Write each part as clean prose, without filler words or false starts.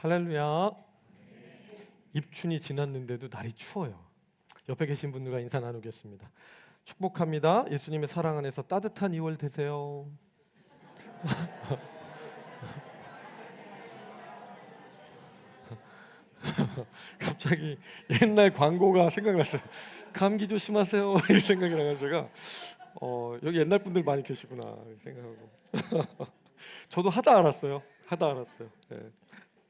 할렐루야. 입춘이 지났는데도 날이 추워요. 옆에 계신 분들과 인사 나누겠습니다. 축복합니다. 예수님의 사랑 안에서 따뜻한 2월 되세요. 갑자기 옛날 광고가 생각났어요. 감기 조심하세요. 이 생각이 나가지고 여기 옛날 분들 많이 계시구나 생각하고 저도 하다 알았어요. 예.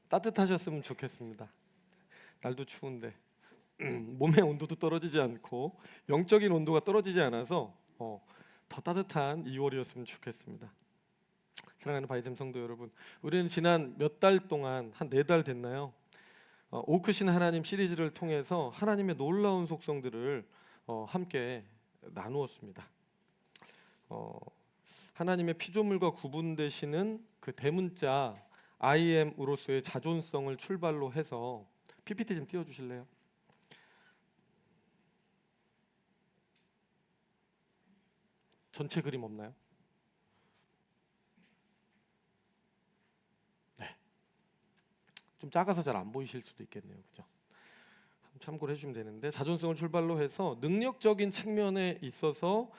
따뜻하셨으면 좋겠습니다. 날도 추운데 몸의 온도도 떨어지지 않고 영적인 온도가 떨어지지 않아서 더 따뜻한 2월이었으면 좋겠습니다. 사랑하는 바이샘 성도 여러분, 우리는 지난 몇 달 동안 한 4달 됐나요? 오크신 하나님 시리즈를 통해서 하나님의 놀라운 속성들을 함께 나누었습니다. 하나님의 피조물과 구분되시는 그 대문자 I am으로서의 자존성을 출발로 해서 PPT 좀 띄워주실래요? 전체 그림 없나요? 네. 좀 작아서 잘 안 보이실 수도 있겠네요. 그죠? 참고를 해주면 되는데, 자존성을 출발로 해서 능력적인 측면에 있어서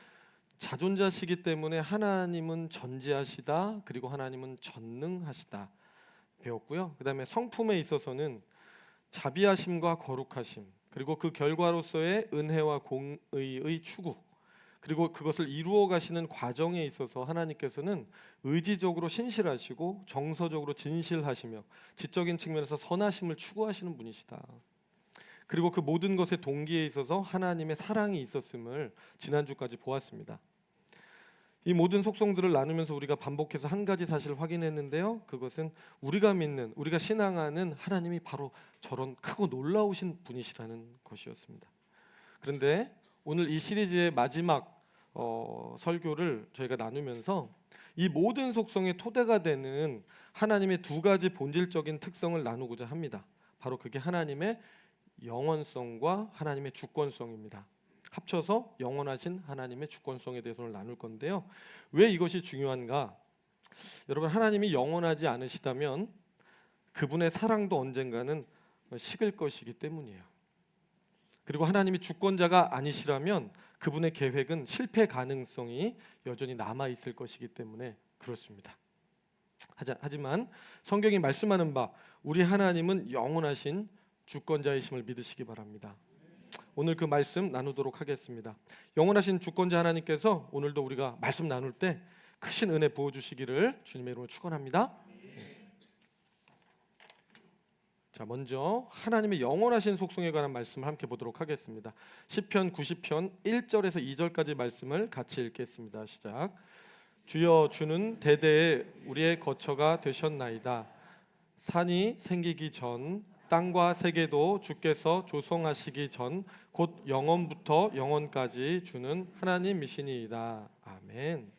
자존자시기 때문에 하나님은 전지하시다, 그리고 하나님은 전능하시다 배웠고요. 그 다음에 성품에 있어서는 자비하심과 거룩하심, 그리고 그 결과로서의 은혜와 공의의 추구, 그리고 그것을 이루어 가시는 과정에 있어서 하나님께서는 의지적으로 신실하시고 정서적으로 진실하시며 지적인 측면에서 선하심을 추구하시는 분이시다. 그리고 그 모든 것의 동기에 있어서 하나님의 사랑이 있었음을 지난주까지 보았습니다. 이 모든 속성들을 나누면서 우리가 반복해서 한 가지 사실을 확인했는데요. 그것은 우리가 믿는, 우리가 신앙하는 하나님이 바로 저런 크고 놀라우신 분이시라는 것이었습니다. 그런데 오늘 이 시리즈의 마지막 설교를 저희가 나누면서 이 모든 속성의 토대가 되는 하나님의 2가지 본질적인 특성을 나누고자 합니다. 바로 그게 하나님의 영원성과 하나님의 주권성입니다. 합쳐서 영원하신 하나님의 주권성에 대해서 오늘 나눌 건데요. 왜 이것이 중요한가? 여러분, 하나님이 영원하지 않으시다면 그분의 사랑도 언젠가는 식을 것이기 때문이에요. 그리고 하나님이 주권자가 아니시라면 그분의 계획은 실패 가능성이 여전히 남아 있을 것이기 때문에 그렇습니다. 하지만 성경이 말씀하는 바 우리 하나님은 영원하신 주권자이심을 믿으시기 바랍니다. 오늘 그 말씀 나누도록 하겠습니다. 영원하신 주권자 하나님께서 오늘도 우리가 말씀 나눌 때 크신 은혜 부어주시기를 주님의 이름으로 축원합니다. 자, 먼저 하나님의 영원하신 속성에 관한 말씀을 함께 보도록 하겠습니다. 시편 90편 1절에서 2절까지 말씀을 같이 읽겠습니다. 시작. 주여, 주는 대대에 우리의 거처가 되셨나이다. 산이 생기기 전, 땅과 세계도 주께서 조성하시기 전 곧 영원부터 영원까지 주는 하나님이시니이다. 아멘.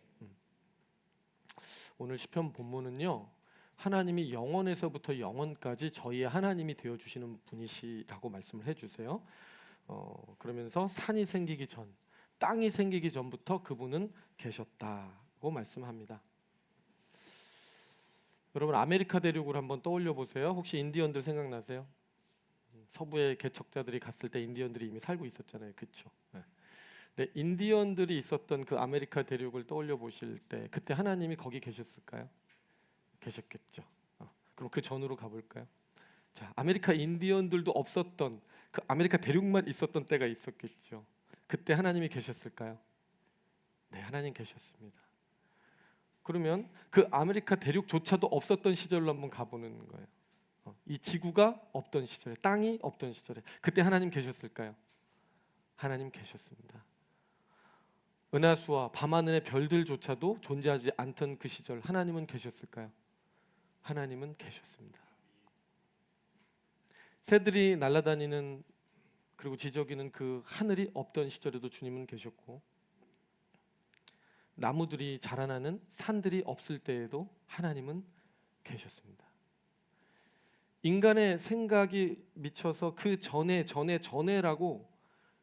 오늘 시편 본문은요, 하나님이 영원에서부터 영원까지 저희의 하나님이 되어주시는 분이시라고 말씀을 해주세요. 그러면서 산이 생기기 전, 땅이 생기기 전부터 그분은 계셨다고 말씀합니다. 여러분, 아메리카 대륙을 한번 떠올려 보세요. 혹시 인디언들 생각나세요? 서부의 개척자들이 갔을 때 인디언들이 이미 살고 있었잖아요. 그렇죠? 네, 인디언들이 있었던 그 아메리카 대륙을 떠올려 보실 때 그때 하나님이 거기 계셨을까요? 계셨겠죠. 그럼 그 전으로 가볼까요? 자, 아메리카 인디언들도 없었던 그 아메리카 대륙만 있었던 때가 있었겠죠. 그때 하나님이 계셨을까요? 네, 하나님 계셨습니다. 그러면 그 아메리카 대륙조차도 없었던 시절로 한번 가보는 거예요. 이 지구가 없던 시절에, 땅이 없던 시절에 그때 하나님 계셨을까요? 하나님 계셨습니다. 은하수와 밤하늘의 별들조차도 존재하지 않던 그 시절 하나님은 계셨을까요? 하나님은 계셨습니다. 새들이 날아다니는 그리고 지저귀는 그 하늘이 없던 시절에도 주님은 계셨고, 나무들이 자라나는 산들이 없을 때에도 하나님은 계셨습니다. 인간의 생각이 미쳐서 그 전에라고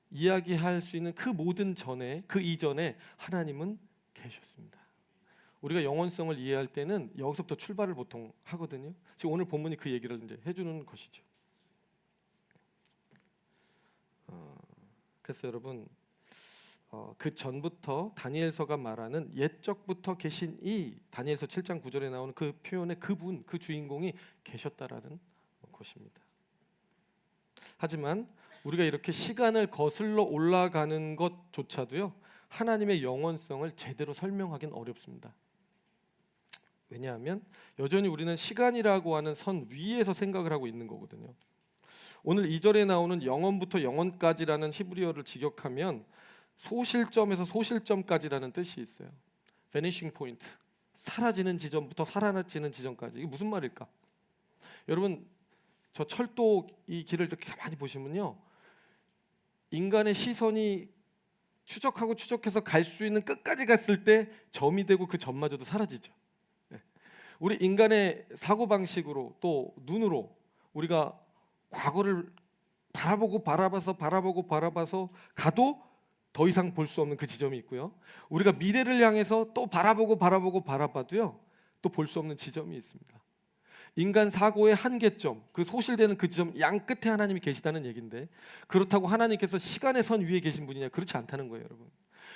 이야기할 수 있는 그 모든 전에, 그 이전에 하나님은 계셨습니다. 우리가 영원성을 이해할 때는 여기서부터 출발을 보통 하거든요. 지금 오늘 본문이 그 얘기를 이제 해주는 것이죠. 그래서 여러분 그 전부터 다니엘서가 말하는 옛적부터 계신 이 다니엘서 7장 9절에 나오는 그 표현의 그분, 그 주인공이 계셨다라는 것입니다. 하지만 우리가 이렇게 시간을 거슬러 올라가는 것조차도요, 하나님의 영원성을 제대로 설명하기는 어렵습니다. 왜냐하면 여전히 우리는 시간이라고 하는 선 위에서 생각을 하고 있는 거거든요. 오늘 2절에 나오는 영원부터 영원까지라는 히브리어를 직역하면 소실점에서 소실점까지라는 뜻이 있어요. vanishing point, 사라지는 지점부터 사라지는 지점까지. 이게 무슨 말일까? 여러분, 저 철도 이 길을 이렇게 가만히 보시면요, 인간의 시선이 추적하고 추적해서 갈 수 있는 끝까지 갔을 때 점이 되고 그 점마저도 사라지죠. 우리 인간의 사고방식으로 또 눈으로 우리가 과거를 바라봐서 가도 더 이상 볼 수 없는 그 지점이 있고요. 우리가 미래를 향해서 또 바라봐도요, 또 볼 수 없는 지점이 있습니다. 인간 사고의 한계점, 그 소실되는 그 지점 양 끝에 하나님이 계시다는 얘기인데, 그렇다고 하나님께서 시간의 선 위에 계신 분이냐? 그렇지 않다는 거예요, 여러분.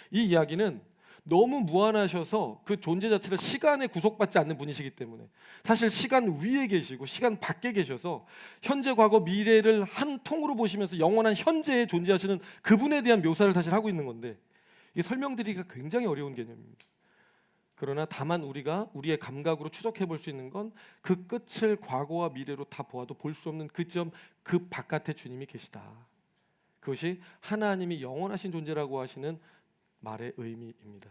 이 이야기는 너무 무한하셔서 그 존재 자체를 시간에 구속받지 않는 분이시기 때문에, 사실 시간 위에 계시고 시간 밖에 계셔서 현재, 과거, 미래를 한 통으로 보시면서 영원한 현재에 존재하시는 그분에 대한 묘사를 사실 하고 있는 건데, 이게 설명드리기가 굉장히 어려운 개념입니다. 그러나 다만 우리가 우리의 감각으로 추적해 볼 수 있는 건 그 끝을 과거와 미래로 다 보아도 볼 수 없는 그 점, 그 바깥에 주님이 계시다. 그것이 하나님이 영원하신 존재라고 하시는 말의 의미입니다.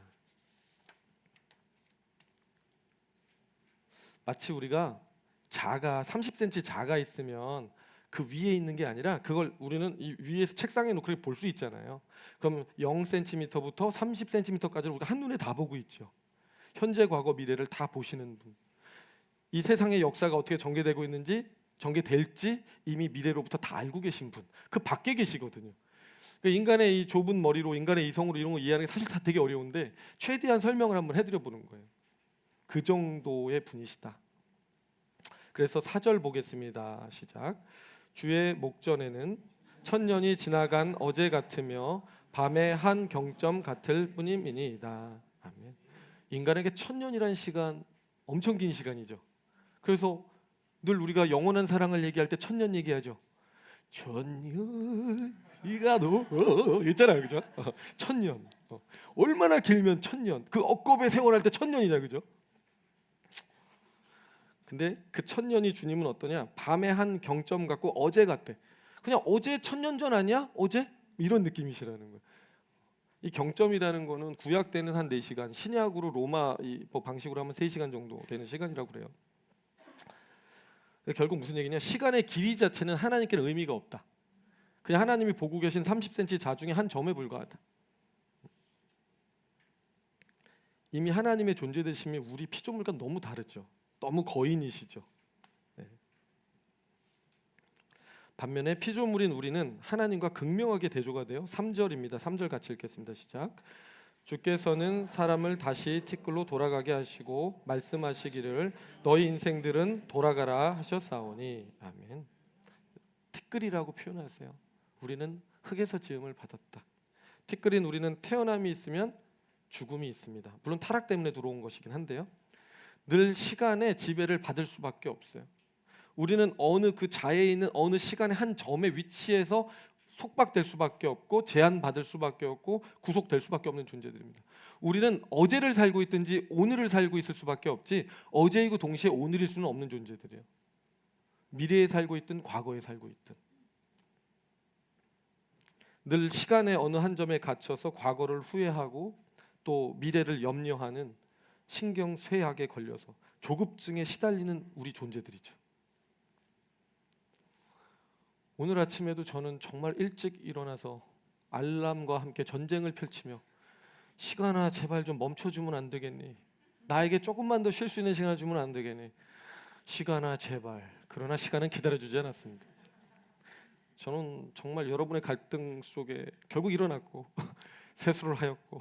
마치 우리가 자가 30cm 자가 있으면 그 위에 있는 게 아니라 그걸 우리는 이 위에서 책상에 놓고 볼 수 있잖아요. 그럼 0cm부터 30cm까지를 우리가 한눈에 다 보고 있죠. 현재, 과거, 미래를 다 보시는 분. 이 세상의 역사가 어떻게 전개되고 있는지, 전개될지 이미 미래로부터 다 알고 계신 분. 그 밖에 계시거든요. 인간의 이 좁은 머리로, 인간의 이성으로 이런 거 이해하는 게 사실 다 되게 어려운데, 최대한 설명을 한번 해드려 보는 거예요. 그 정도의 분이시다. 그래서 4절 보겠습니다. 시작. 주의 목전에는 천년이 지나간 어제 같으며 밤의 한 경점 같을 뿐임이니이다. 아멘. 인간에게 천년이라는 시간 엄청 긴 시간이죠. 그래서 늘 우리가 영원한 사랑을 얘기할 때 천년 얘기하죠. 천년이가 너 있잖아요, 그죠? 천년. 얼마나 길면 천년. 그 억겁의 세월 할 때 천년이잖아요, 그죠? 근데 그 천년이 주님은 어떠냐? 밤의 한 경점 같고 어제 같대. 그냥 어제 천년 전 아니야? 어제? 이런 느낌이시라는 거예요. 이 경점이라는 거는 구약 때는 한 4시간, 신약으로 로마 뭐 방식으로 하면 3시간 정도 되는 시간이라고 그래요. 결국 무슨 얘기냐? 시간의 길이 자체는 하나님께는 의미가 없다. 그냥 하나님이 보고 계신 30cm 자 중에 한 점에 불과하다. 이미 하나님의 존재되심이 우리 피조물과 너무 다르죠. 너무 거인이시죠. 네. 반면에 피조물인 우리는 하나님과 극명하게 대조가 돼요. 3절입니다. 3절 같이 읽겠습니다. 시작. 주께서는 사람을 다시 티끌로 돌아가게 하시고 말씀하시기를 너희 인생들은 돌아가라 하셨사오니. 아멘. 티끌이라고 표현하세요. 우리는 흙에서 지음을 받았다. 티끌인 우리는 태어남이 있으면 죽음이 있습니다. 물론 타락 때문에 들어온 것이긴 한데요, 늘 시간의 지배를 받을 수밖에 없어요. 우리는 어느 그 자에 있는 어느 시간의 한 점의 위치에서 속박될 수밖에 없고 제한받을 수밖에 없고 구속될 수밖에 없는 존재들입니다. 우리는 어제를 살고 있든지 오늘을 살고 있을 수밖에 없지, 어제이고 동시에 오늘일 수는 없는 존재들이에요. 미래에 살고 있든 과거에 살고 있든 늘 시간의 어느 한 점에 갇혀서 과거를 후회하고 또 미래를 염려하는 신경쇠약에 걸려서 조급증에 시달리는 우리 존재들이죠. 오늘 아침에도 저는 정말 일찍 일어나서 알람과 함께 전쟁을 펼치며 시간아 제발 좀 멈춰주면 안 되겠니? 나에게 조금만 더 쉴 수 있는 시간을 주면 안 되겠니? 시간아 제발. 그러나 시간은 기다려주지 않았습니다. 저는 정말 여러분의 갈등 속에 결국 일어났고 세수를 하였고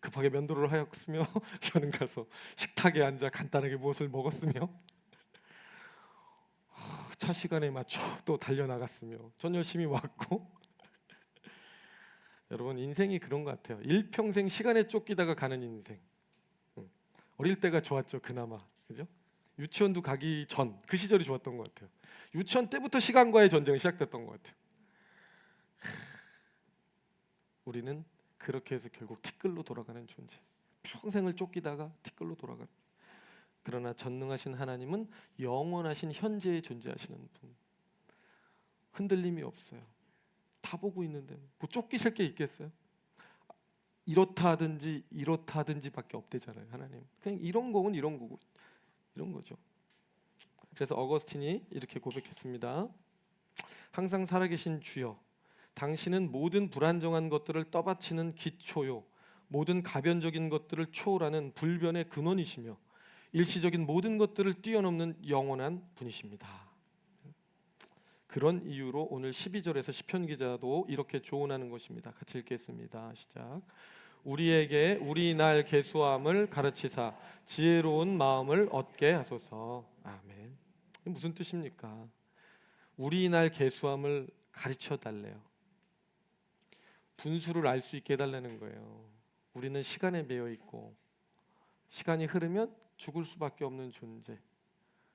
급하게 면도를 하였으며 저는 가서 식탁에 앉아 간단하게 무엇을 먹었으며 차 시간에 맞춰 또 달려나갔으며 전 열심히 왔고 여러분 인생이 그런 것 같아요. 일평생 시간에 쫓기다가 가는 인생. 어릴 때가 좋았죠 그나마. 그죠? 유치원도 가기 전 그 시절이 좋았던 것 같아요. 유치원 때부터 시간과의 전쟁이 시작됐던 것 같아요. 우리는 그렇게 해서 결국 티끌로 돌아가는 존재. 평생을 쫓기다가 티끌로 돌아가는. 그러나 전능하신 하나님은 영원하신 현재에 존재하시는 분. 흔들림이 없어요. 다 보고 있는데 뭐 쫓기실 게 있겠어요? 이렇다 하든지 이렇다 하든지밖에 없대잖아요. 하나님. 그냥 이런 거는 이런 거고 이런 거죠. 그래서 어거스틴이 이렇게 고백했습니다. 항상 살아계신 주여, 당신은 모든 불안정한 것들을 떠받치는 기초요, 모든 가변적인 것들을 초월하는 불변의 근원이시며 일시적인 모든 것들을 뛰어넘는 영원한 분이십니다. 그런 이유로 오늘 12절에서 시편 기자도 이렇게 조언하는 것입니다. 같이 읽겠습니다. 시작. 우리에게 우리 날 계수함을 가르치사 지혜로운 마음을 얻게 하소서. 아멘. 무슨 뜻입니까? 우리 날 계수함을 가르쳐 달래요. 분수를 알 수 있게 해달라는 거예요. 우리는 시간에 매여 있고 시간이 흐르면 죽을 수밖에 없는 존재.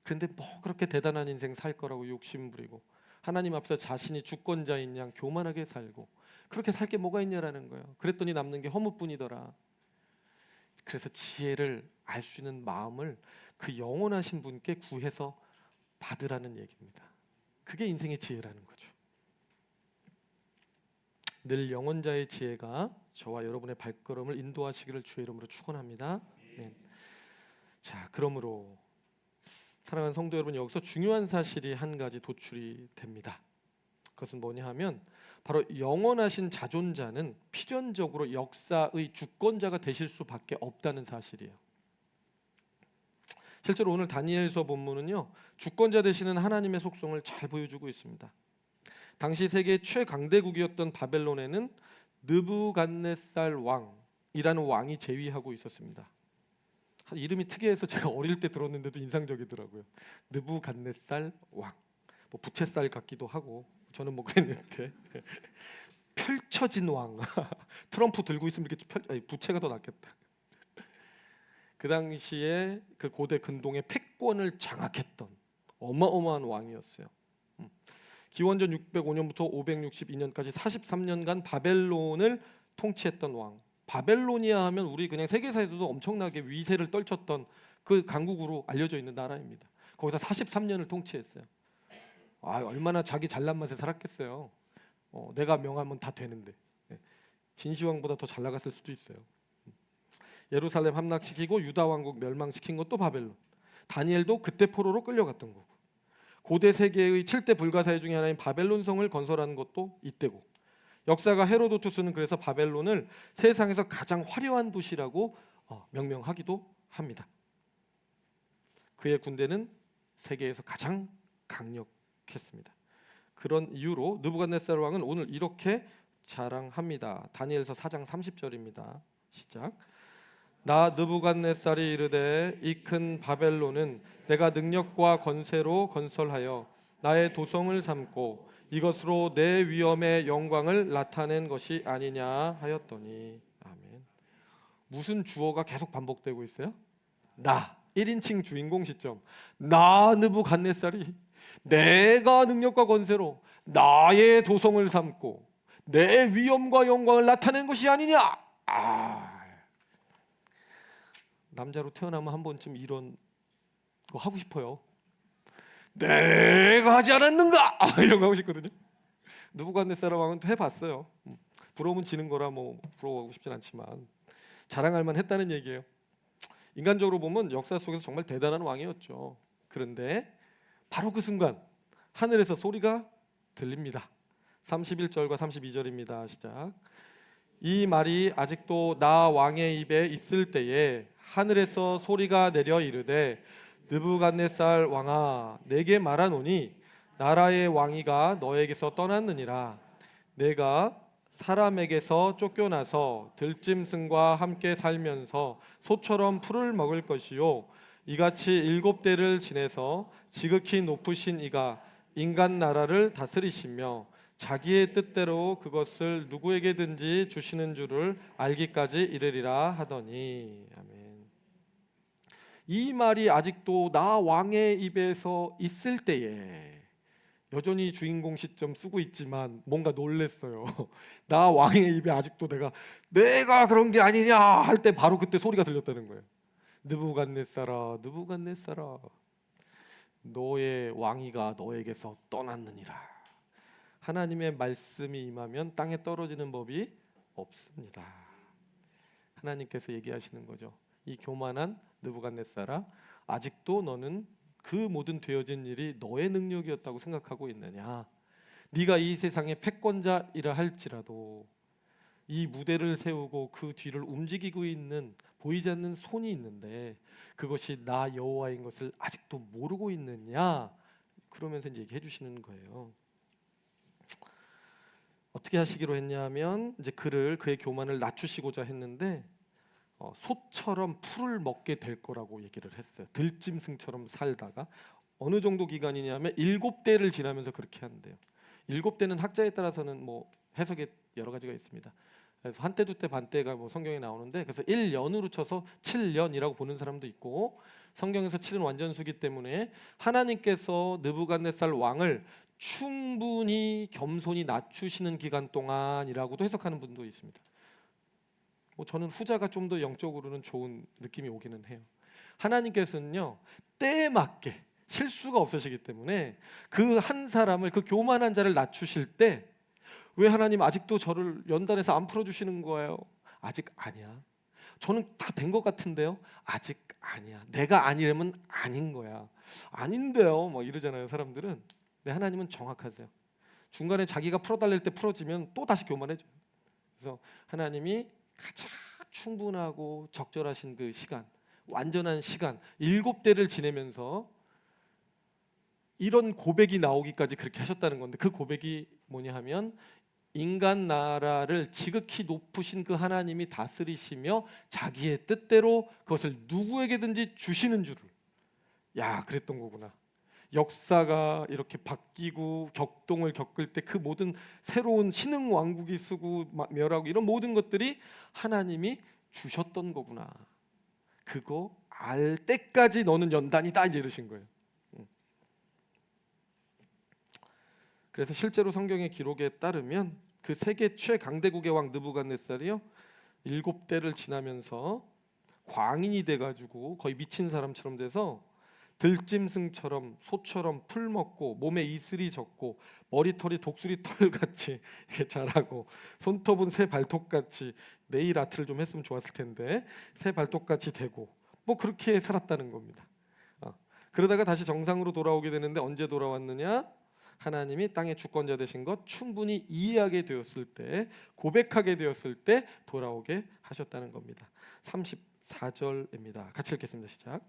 그런데 뭐 그렇게 대단한 인생 살 거라고 욕심 부리고 하나님 앞에서 자신이 주권자인 양 교만하게 살고 그렇게 살 게 뭐가 있냐라는 거예요. 그랬더니 남는 게 허무뿐이더라. 그래서 지혜를 알 수 있는 마음을 그 영원하신 분께 구해서 받으라는 얘기입니다. 그게 인생의 지혜라는 거죠. 늘 영원자의 지혜가 저와 여러분의 발걸음을 인도하시기를 주의 이름으로 축원합니다. 네. 자, 그러므로 사랑하는 성도 여러분, 여기서 중요한 사실이 한 가지 도출이 됩니다. 그것은 뭐냐 하면 바로 영원하신 자존자는 필연적으로 역사의 주권자가 되실 수밖에 없다는 사실이에요. 실제로 오늘 다니엘서 본문은요, 주권자 되시는 하나님의 속성을 잘 보여주고 있습니다. 당시 세계 최강대국이었던 바벨론에는 느부갓네살 왕이라는 왕이 재위하고 있었습니다. 이름이 특이해서 제가 어릴 때 들었는데도 인상적이더라고요. 느부갓네살 왕. 뭐 부채살 같기도 하고 저는 뭐 그랬는데 펼쳐진 왕. 트럼프 들고 있으면 이렇게 부채가 더 낫겠다. 그 당시에 그 고대 근동의 패권을 장악했던 어마어마한 왕이었어요. 기원전 605년부터 562년까지 43년간 바벨론을 통치했던 왕. 바벨로니아 하면 우리 그냥 세계사에서도 엄청나게 위세를 떨쳤던 그 강국으로 알려져 있는 나라입니다. 거기서 43년을 통치했어요. 얼마나 자기 잘난 맛에 살았겠어요. 내가 명하면 다 되는데. 진시황보다 더 잘 나갔을 수도 있어요. 예루살렘 함락시키고 유다 왕국 멸망시킨 것도 바벨론. 다니엘도 그때 포로로 끌려갔던 거고. 고대 세계의 7대 불가사의 중에 하나인 바벨론 성을 건설한 것도 이때고. 역사가 헤로도투스는 그래서 바벨론을 세상에서 가장 화려한 도시라고 명명하기도 합니다. 그의 군대는 세계에서 가장 강력했습니다. 그런 이유로 느부갓네살 왕은 오늘 이렇게 자랑합니다. 다니엘서 4장 30절입니다. 시작. 나 느부갓네살이 이르되 이 큰 바벨론은 내가 능력과 권세로 건설하여 나의 도성을 삼고 이것으로 내 위엄의 영광을 나타낸 것이 아니냐 하였더니. 아멘. 무슨 주어가 계속 반복되고 있어요? 나 1인칭 주인공 시점. 나 느부갓네살이 내가 능력과 권세로 나의 도성을 삼고 내 위엄과 영광을 나타낸 것이 아니냐. 남자로 태어나면 한 번쯤 이런 거 하고 싶어요. 내가 하지 않았는가? 이런 거 하고 싶거든요. 느부갓네살 왕은 또 해봤어요. 부러우면 지는 거라 뭐 부러워하고 싶진 않지만 자랑할 만했다는 얘기예요. 인간적으로 보면 역사 속에서 정말 대단한 왕이었죠. 그런데 바로 그 순간 하늘에서 소리가 들립니다. 31절과 32절입니다. 시작. 이 말이 아직도 나 왕의 입에 있을 때에 하늘에서 소리가 내려 이르되 느부갓네살 왕아 내게 말하노니 나라의 왕위가 너에게서 떠났느니라. 내가 사람에게서 쫓겨나서 들짐승과 함께 살면서 소처럼 풀을 먹을 것이요 이같이 7대를 지내서 지극히 높으신 이가 인간 나라를 다스리시며 자기의 뜻대로 그것을 누구에게든지 주시는 줄을 알기까지 이르리라 하더니. 아멘. 이 말이 아직도 나 왕의 입에서 있을 때에 여전히 주인공 시점 쓰고 있지만 뭔가 놀랬어요. 나 왕의 입에 아직도 내가 그런 게 아니냐 할 때 바로 그때 소리가 들렸다는 거예요. 느부갓네살아, 느부갓네살아, 너의 왕위가 너에게서 떠났느니라. 하나님의 말씀이 임하면 땅에 떨어지는 법이 없습니다. 하나님께서 얘기하시는 거죠. 이 교만한 느부갓네살아, 아직도 너는 그 모든 되어진 일이 너의 능력이었다고 생각하고 있느냐? 네가 이 세상의 패권자이라 할지라도 이 무대를 세우고 그 뒤를 움직이고 있는 보이지 않는 손이 있는데 그것이 나 여호와인 것을 아직도 모르고 있느냐? 그러면서 이제 얘기해 주시는 거예요. 어떻게 하시기로 했냐면 이제 그의 교만을 낮추시고자 했는데 소처럼 풀을 먹게 될 거라고 얘기를 했어요. 들짐승처럼 살다가 어느 정도 기간이냐면 7대를 지나면서 그렇게 한대요. 7대는 학자에 따라서는 뭐 해석이 여러 가지가 있습니다. 그래서 한때, 두때, 반때가 뭐 성경에 나오는데 그래서 1년으로 쳐서 7년이라고 보는 사람도 있고 성경에서 7은 완전수기 때문에 하나님께서 느부갓네살 왕을 충분히 겸손히 낮추시는 기간 동안이라고도 해석하는 분도 있습니다. 뭐 저는 후자가 좀 더 영적으로는 좋은 느낌이 오기는 해요. 하나님께서는요 때에 맞게 실수가 없으시기 때문에 그 한 사람을 그 교만한 자를 낮추실 때 왜 하나님 아직도 저를 연단해서 안 풀어주시는 거예요? 아직 아니야. 저는 다 된 것 같은데요. 아직 아니야. 내가 아니라면 아닌 거야. 아닌데요. 막 이러잖아요 사람들은. 근데 하나님은 정확하세요. 중간에 자기가 풀어달랄 때 풀어지면 또 다시 교만해져요. 그래서 하나님이 가장 충분하고 적절하신 그 시간, 완전한 시간 7대를 지내면서 이런 고백이 나오기까지 그렇게 하셨다는 건데 그 고백이 뭐냐 하면 인간 나라를 지극히 높으신 그 하나님이 다스리시며 자기의 뜻대로 그것을 누구에게든지 주시는 줄을 그랬던 거구나. 역사가 이렇게 바뀌고 격동을 겪을 때 그 모든 새로운 신흥 왕국이 쓰고 멸하고 이런 모든 것들이 하나님이 주셨던 거구나. 그거 알 때까지 너는 연단이다 이제 이러신 거예요. 그래서 실제로 성경의 기록에 따르면 그 세계 최강대국의 왕 느부갓네살이요 7대를 지나면서 광인이 돼가지고 거의 미친 사람처럼 돼서 들짐승처럼 소처럼 풀 먹고 몸에 이슬이 졌고 머리털이 독수리 털같이 자라고 손톱은 새 발톱같이 네일 아트를 좀 했으면 좋았을 텐데 새 발톱같이 되고 뭐 그렇게 살았다는 겁니다. 그러다가 다시 정상으로 돌아오게 되는데 언제 돌아왔느냐? 하나님이 땅의 주권자 되신 것 충분히 이해하게 되었을 때 고백하게 되었을 때 돌아오게 하셨다는 겁니다. 34절입니다. 같이 읽겠습니다. 시작.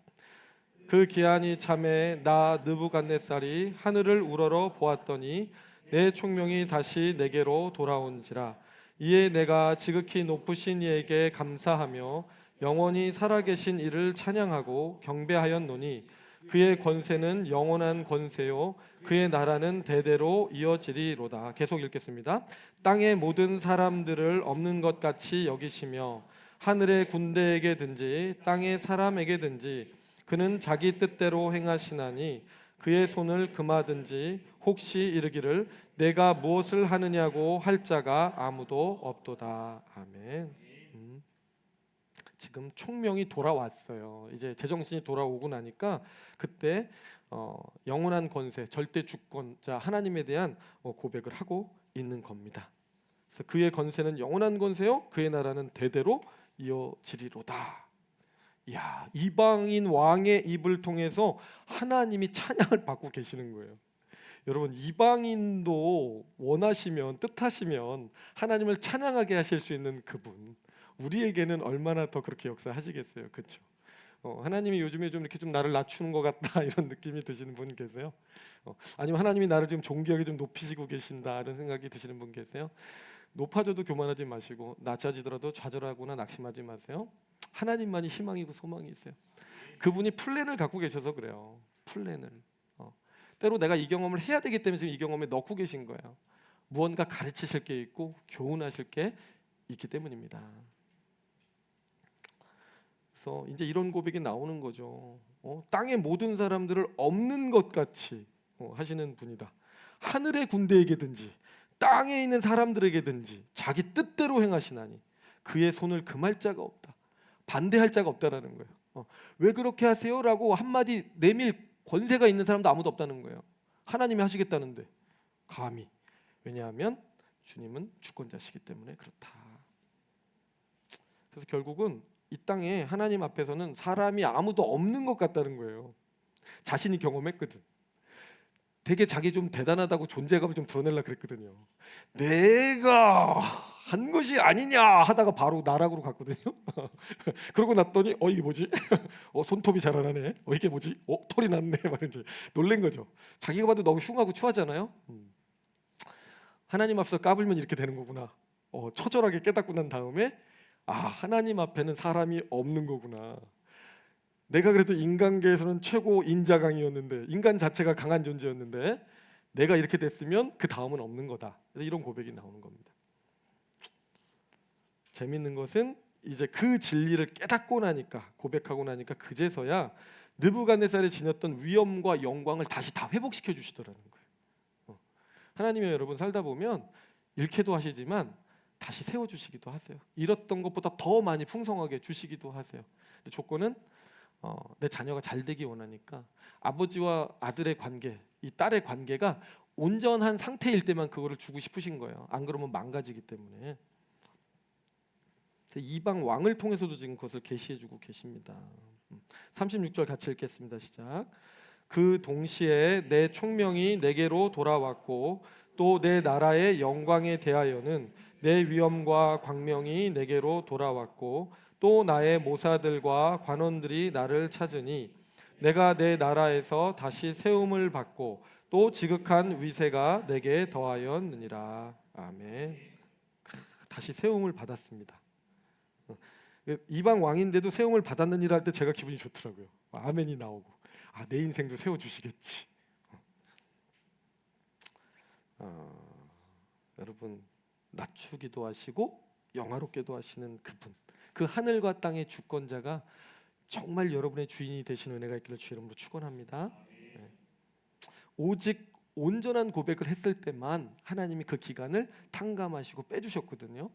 그 기한이 참에 나 느부갓네살이 하늘을 우러러 보았더니 내 총명이 다시 내게로 돌아온지라. 이에 내가 지극히 높으신 이에게 감사하며 영원히 살아계신 이를 찬양하고 경배하였노니 그의 권세는 영원한 권세요 그의 나라는 대대로 이어지리로다. 계속 읽겠습니다. 땅의 모든 사람들을 없는 것 같이 여기시며 하늘의 군대에게든지 땅의 사람에게든지 그는 자기 뜻대로 행하시나니 그의 손을 금하든지 혹시 이르기를 내가 무엇을 하느냐고 할 자가 아무도 없도다. 아멘. 지금 총명이 돌아왔어요. 이제 제정신이 돌아오고 나니까 그때 영원한 권세, 절대 주권자 하나님에 대한 고백을 하고 있는 겁니다. 그래서 그의 권세는 영원한 권세요, 그의 나라는 대대로 이어지리로다. 야, 이방인 왕의 입을 통해서 하나님이 찬양을 받고 계시는 거예요. 여러분 이방인도 원하시면 뜻하시면 하나님을 찬양하게 하실 수 있는 그분 우리에게는 얼마나 더 그렇게 역사하시겠어요, 그렇죠? 하나님이 요즘에 좀 이렇게 좀 나를 낮추는 것 같다 이런 느낌이 드시는 분 계세요? 아니면 하나님이 나를 지금 존귀하게 좀 높이시고 계신다 이런 생각이 드시는 분 계세요? 높아져도 교만하지 마시고 낮아지더라도 좌절하거나 낙심하지 마세요. 하나님만이 희망이고 소망이 있어요. 그분이 플랜을 갖고 계셔서 그래요. 플랜을. 때로 내가 이 경험을 해야 되기 때문에 지금 이 경험에 넣고 계신 거예요. 무언가 가르치실 게 있고 교훈하실 게 있기 때문입니다. 그래서 이제 이런 고백이 나오는 거죠. 땅의 모든 사람들을 없는 것 같이 하시는 분이다. 하늘의 군대에게든지 땅에 있는 사람들에게든지 자기 뜻대로 행하시나니 그의 손을 금할 자가 없다. 반대할 자가 없다라는 거예요. 왜 그렇게 하세요라고 한마디 내밀 권세가 있는 사람도 아무도 없다는 거예요. 하나님이 하시겠다는데 감히. 왜냐하면 주님은 주권자시기 때문에 그렇다. 그래서 결국은 이 땅에 하나님 앞에서는 사람이 아무도 없는 것 같다는 거예요. 자신이 경험했거든. 되게 자기 좀 대단하다고 존재감을 좀 드러내려고 그랬거든요. 내가 한 것이 아니냐 하다가 바로 나락으로 갔거든요. 그러고 났더니 이게 뭐지? 손톱이 자라나네. 이게 뭐지? 털이 났네. 막 이제 놀란 거죠. 자기가 봐도 너무 흉하고 추하잖아요. 하나님 앞에서 까불면 이렇게 되는 거구나. 처절하게 깨닫고 난 다음에 하나님 앞에는 사람이 없는 거구나. 내가 그래도 인간계에서는 최고 인자강이었는데 인간 자체가 강한 존재였는데 내가 이렇게 됐으면 그 다음은 없는 거다. 그래서 이런 고백이 나오는 겁니다. 재밌는 것은 이제 그 진리를 깨닫고 나니까 고백하고 나니까 그제서야 느부갓네살이 지녔던 위엄과 영광을 다시 다 회복시켜 주시더라는 거예요. 하나님이 여러분 살다 보면 잃게도 하시지만 다시 세워주시기도 하세요. 잃었던 것보다 더 많이 풍성하게 주시기도 하세요. 근데 조건은 내 자녀가 잘 되기 원하니까 아버지와 아들의 관계, 이 딸의 관계가 온전한 상태일 때만 그거를 주고 싶으신 거예요. 안 그러면 망가지기 때문에. 이방 왕을 통해서도 지금 그것을 계시해주고 계십니다. 36절 같이 읽겠습니다. 시작. 그 동시에 내 총명이 내게로 돌아왔고 또 내 나라의 영광에 대하여는 내 위엄과 광명이 내게로 돌아왔고 또 나의 모사들과 관원들이 나를 찾으니 내가 내 나라에서 다시 세움을 받고 또 지극한 위세가 내게 더하였느니라. 아멘. 다시 세움을 받았습니다. 이방 왕인데도 세움을 받았느니라 할 때 제가 기분이 좋더라고요. 아멘이 나오고 내 인생도 세워주시겠지. 여러분 낮추기도 하시고 영화롭게도 하시는 그분, 그 하늘과 땅의 주권자가 정말 여러분의 주인이 되시는 은혜가 있기를 주 이름으로 축원합니다. 오직 온전한 고백을 했을 때만 하나님이 그 기간을 탕감하시고 빼주셨거든요.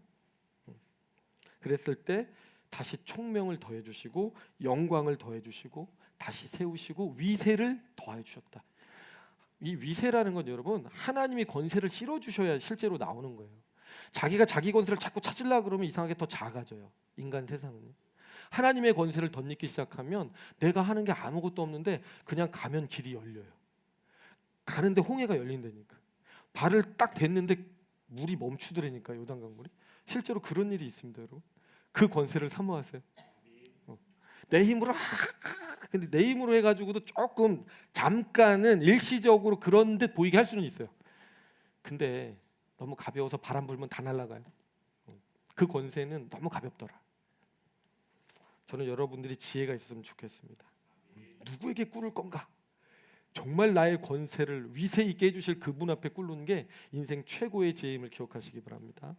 그랬을 때 다시 총명을 더해주시고 영광을 더해주시고 다시 세우시고 위세를 더해주셨다. 이 위세라는 건 여러분 하나님이 권세를 실어주셔야 실제로 나오는 거예요. 자기가 자기 권세를 자꾸 찾으려고 그러면 이상하게 더 작아져요. 인간 세상은. 하나님의 권세를 덧입기 시작하면 내가 하는 게 아무것도 없는데 그냥 가면 길이 열려요. 가는데 홍해가 열린다니까. 발을 딱 댔는데 물이 멈추더라니까, 요단강물이. 실제로 그런 일이 있습니다, 여러분. 그 권세를 사모하세요. 내 힘으로 근데 내 힘으로 해가지고도 조금 잠깐은 일시적으로 그런 듯 보이게 할 수는 있어요. 근데 너무 가벼워서 바람 불면 다 날아가요. 그 권세는 너무 가볍더라. 저는 여러분들이 지혜가 있었으면 좋겠습니다. 누구에게 꿇을 건가? 정말 나의 권세를 위세 있게 해주실 그분 앞에 꿇는 게 인생 최고의 지혜임을 기억하시기 바랍니다.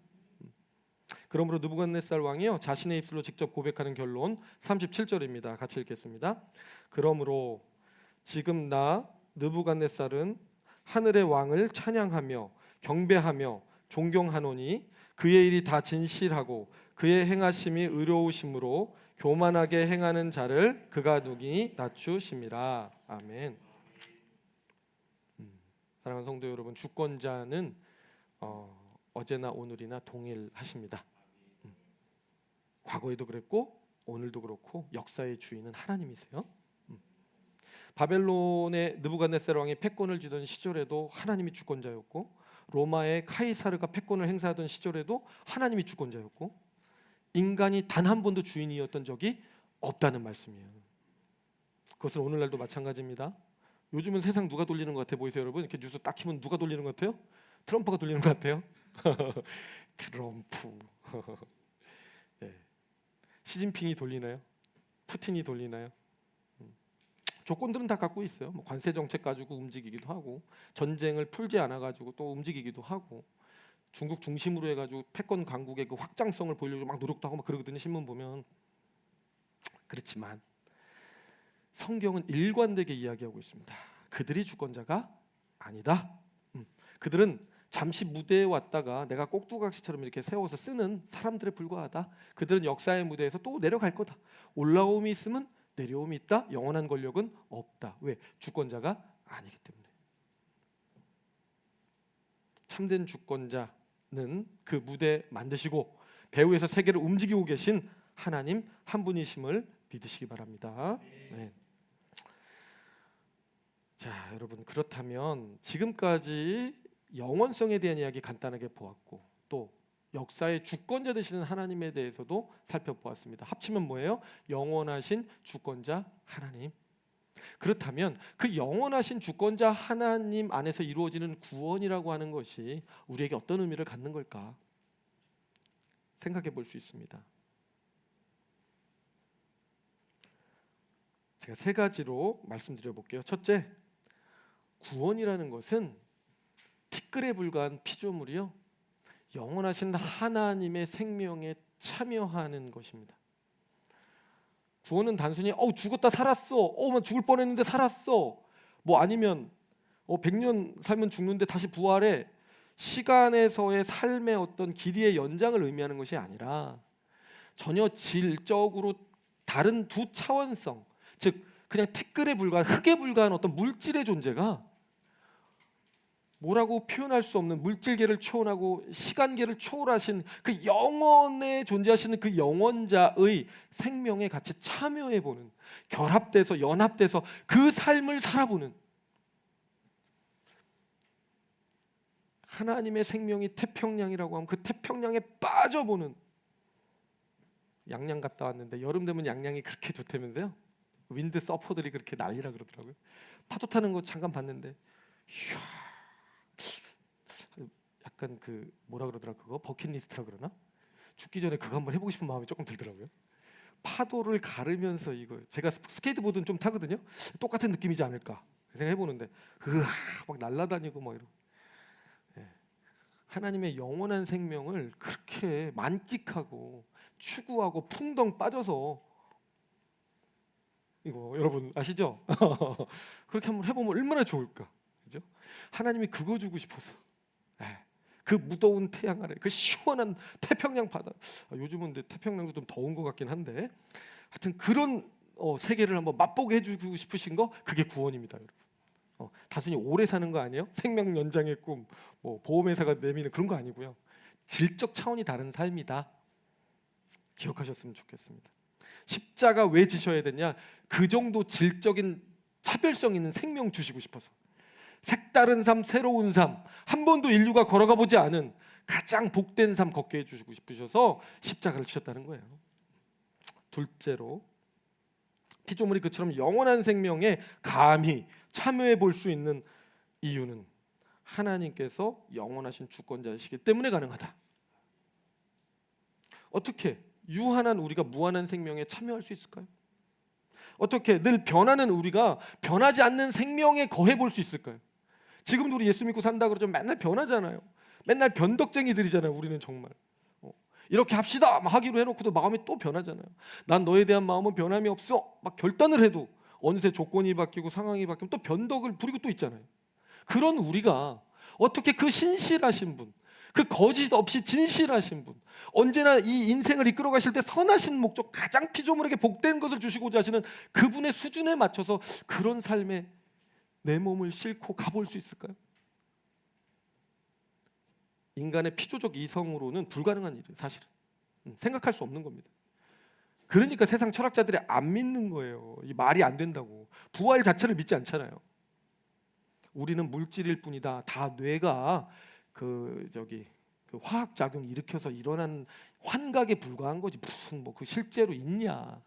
그러므로 느부갓네살 왕이요 자신의 입술로 직접 고백하는 결론 37절입니다. 같이 읽겠습니다. 그러므로 지금 나 느부갓네살은 하늘의 왕을 찬양하며 경배하며 존경하노니 그의 일이 다 진실하고 그의 행하심이 의로우심으로 교만하게 행하는 자를 그가 누기 낮추심이라. 아멘. 사랑하는 성도 여러분, 주권자는 어제나 오늘이나 동일하십니다. 과거에도 그랬고 오늘도 그렇고 역사의 주인은 하나님이세요. 바벨론의 느부갓네살 왕이 패권을 쥐던 시절에도 하나님이 주권자였고 로마의 카이사르가 패권을 행사하던 시절에도 하나님이 주권자였고 인간이 단 한 번도 주인이었던 적이 없다는 말씀이에요. 그것은 오늘날도 마찬가지입니다. 요즘은 세상 누가 돌리는 것 같아 보이세요, 여러분? 이렇게 뉴스 딱 키면 누가 돌리는 것 같아요? 트럼프가 돌리는 것 같아요. 트럼프. 네. 시진핑이 돌리나요? 푸틴이 돌리나요? 조건들은 다 갖고 있어요. 뭐 관세 정책 가지고 움직이기도 하고, 전쟁을 풀지 않아 가지고 또 움직이기도 하고, 중국 중심으로 해가지고 패권 강국의 그 확장성을 보이려고 막 노력도 하고 막 그러거든요. 신문 보면. 그렇지만 성경은 일관되게 이야기하고 있습니다. 그들이 주권자가 아니다. 그들은 잠시 무대에 왔다가 내가 꼭두각시처럼 이렇게 세워서 쓰는 사람들에 불과하다. 그들은 역사의 무대에서 또 내려갈 거다. 올라옴이 있으면 내려옴이 있다. 영원한 권력은 없다. 왜? 주권자가 아니기 때문에. 참된 주권자는 그 무대 만드시고 배후에서 세계를 움직이고 계신 하나님 한 분이심을 믿으시기 바랍니다. 네. 자, 여러분, 그렇다면 지금까지 영원성에 대한 이야기 간단하게 보았고, 또 역사의 주권자 되시는 하나님에 대해서도 살펴보았습니다. 합치면 뭐예요? 영원하신 주권자 하나님. 그렇다면 그 영원하신 주권자 하나님 안에서 이루어지는 구원이라고 하는 것이 우리에게 어떤 의미를 갖는 걸까? 생각해 볼 수 있습니다. 제가 세 가지로 말씀드려 볼게요. 첫째, 구원이라는 것은 티끌에 불과한 피조물이요, 영원하신 하나님의 생명에 참여하는 것입니다. 구원은 단순히 죽었다 살았어, 뭐 죽을 뻔했는데 살았어, 뭐 아니면 100년 살면 죽는데 다시 부활해, 시간에서의 삶의 어떤 길이의 연장을 의미하는 것이 아니라 전혀 질적으로 다른 두 차원성, 즉 그냥 티끌에 불과한, 흙에 불과한 어떤 물질의 존재가 뭐라고 표현할 수 없는 물질계를 초월하고 시간계를 초월하신 그 영원에 존재하시는 그 영원자의 생명에 같이 참여해보는, 결합돼서 연합돼서 그 삶을 살아보는, 하나님의 생명이 태평양이라고 하면 그 태평양에 빠져보는. 양양 갔다 왔는데 여름 되면 양양이 그렇게 좋다면서요. 윈드 서퍼들이 그렇게 난리라 그러더라고요. 파도 타는 거 잠깐 봤는데 이야, 약간 그 뭐라 그러더라, 그거 버킷리스트라 그러나? 죽기 전에 그거 한번 해보고 싶은 마음이 조금 들더라고요. 파도를 가르면서, 이거 제가 스케이트보드는 좀 타거든요. 똑같은 느낌이지 않을까 생각해보는데 으아 막 날아다니고 막 이러고. 하나님의 영원한 생명을 그렇게 만끽하고 추구하고 풍덩 빠져서, 이거 여러분 아시죠? 그렇게 한번 해보면 얼마나 좋을까, 그죠? 하나님이 그거 주고 싶어서, 그 무더운 태양 아래 그 시원한 태평양 바다, 요즘은 근데 태평양도 좀 더운 것 같긴 한데, 하여튼 그런 세계를 한번 맛보게 해주고 싶으신 거, 그게 구원입니다, 여러분. 단순히 오래 사는 거 아니에요? 생명 연장의 꿈, 뭐 보험회사가 내미는 그런 거 아니고요. 질적 차원이 다른 삶이다. 기억하셨으면 좋겠습니다. 십자가 왜 지셔야 되냐? 그 정도 질적인 차별성 있는 생명 주시고 싶어서. 색다른 삶, 새로운 삶, 한 번도 인류가 걸어가 보지 않은 가장 복된 삶 걷게 해주시고 싶으셔서 십자가를 지셨다는 거예요. 둘째로, 피조물이 그처럼 영원한 생명에 감히 참여해 볼 수 있는 이유는 하나님께서 영원하신 주권자이시기 때문에 가능하다. 어떻게 유한한 우리가 무한한 생명에 참여할 수 있을까요? 어떻게 늘 변하는 우리가 변하지 않는 생명에 거해 볼 수 있을까요? 지금도 우리 예수 믿고 산다 그러죠. 맨날 변하잖아요. 맨날 변덕쟁이들이잖아요. 우리는 정말 이렇게 합시다 막 하기로 해놓고도 마음이 또 변하잖아요. 난 너에 대한 마음은 변함이 없어 막 결단을 해도 어느새 조건이 바뀌고 상황이 바뀌면 또 변덕을 부리고 또 있잖아요. 그런 우리가 어떻게 그 신실하신 분, 그 거짓 없이 진실하신 분, 언제나 이 인생을 이끌어 가실 때 선하신 목적, 가장 피조물에게 복된 것을 주시고자 하시는 그분의 수준에 맞춰서 그런 삶에 내 몸을 싣고 가볼 수 있을까요? 인간의 피조적 이성으로는 불가능한 일이에요. 사실은 생각할 수 없는 겁니다. 그러니까 세상 철학자들이 안 믿는 거예요. 이 말이 안 된다고. 부활 자체를 믿지 않잖아요. 우리는 물질일 뿐이다. 다 뇌가 그 화학 작용 일으켜서 일어난 환각에 불과한 거지 무슨 뭐 그 실제로 있냐.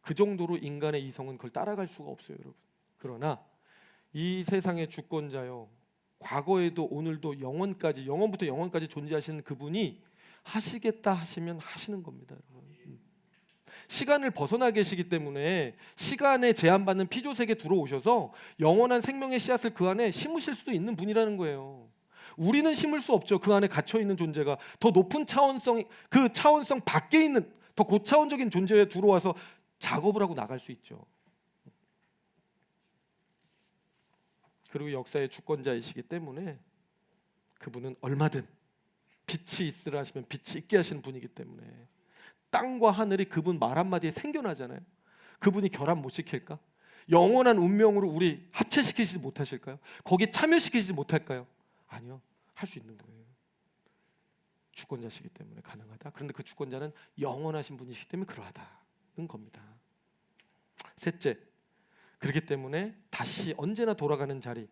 그 정도로 인간의 이성은 그걸 따라갈 수가 없어요, 여러분. 그러나 이 세상의 주권자요, 과거에도 오늘도 영원까지, 영원부터 영원까지 존재하시는 그분이 하시겠다 하시면 하시는 겁니다, 여러분. 시간을 벗어나 계시기 때문에 시간에 제한받는 피조세계에 들어오셔서 영원한 생명의 씨앗을 그 안에 심으실 수도 있는 분이라는 거예요. 우리는 심을 수 없죠. 그 안에 갇혀 있는 존재가 더 높은 차원성, 그 차원성 밖에 있는 더 고차원적인 존재에 들어와서 작업을 하고 나갈 수 있죠. 그리고 역사의 주권자이시기 때문에 그분은 얼마든 빛이 있으라 하시면 빛이 있게 하시는 분이기 때문에 땅과 하늘이 그분 말 한마디에 생겨나잖아요. 그분이 결합 못 시킬까? 영원한 운명으로 우리 합체시키지 못하실까요? 거기에 참여시키지 못할까요? 아니요. 할 수 있는 거예요. 주권자시기 때문에 가능하다. 그런데 그 주권자는 영원하신 분이시기 때문에 그러하다는 겁니다. 셋째, 그렇기 때문에 다시 언제나 돌아가는 자리,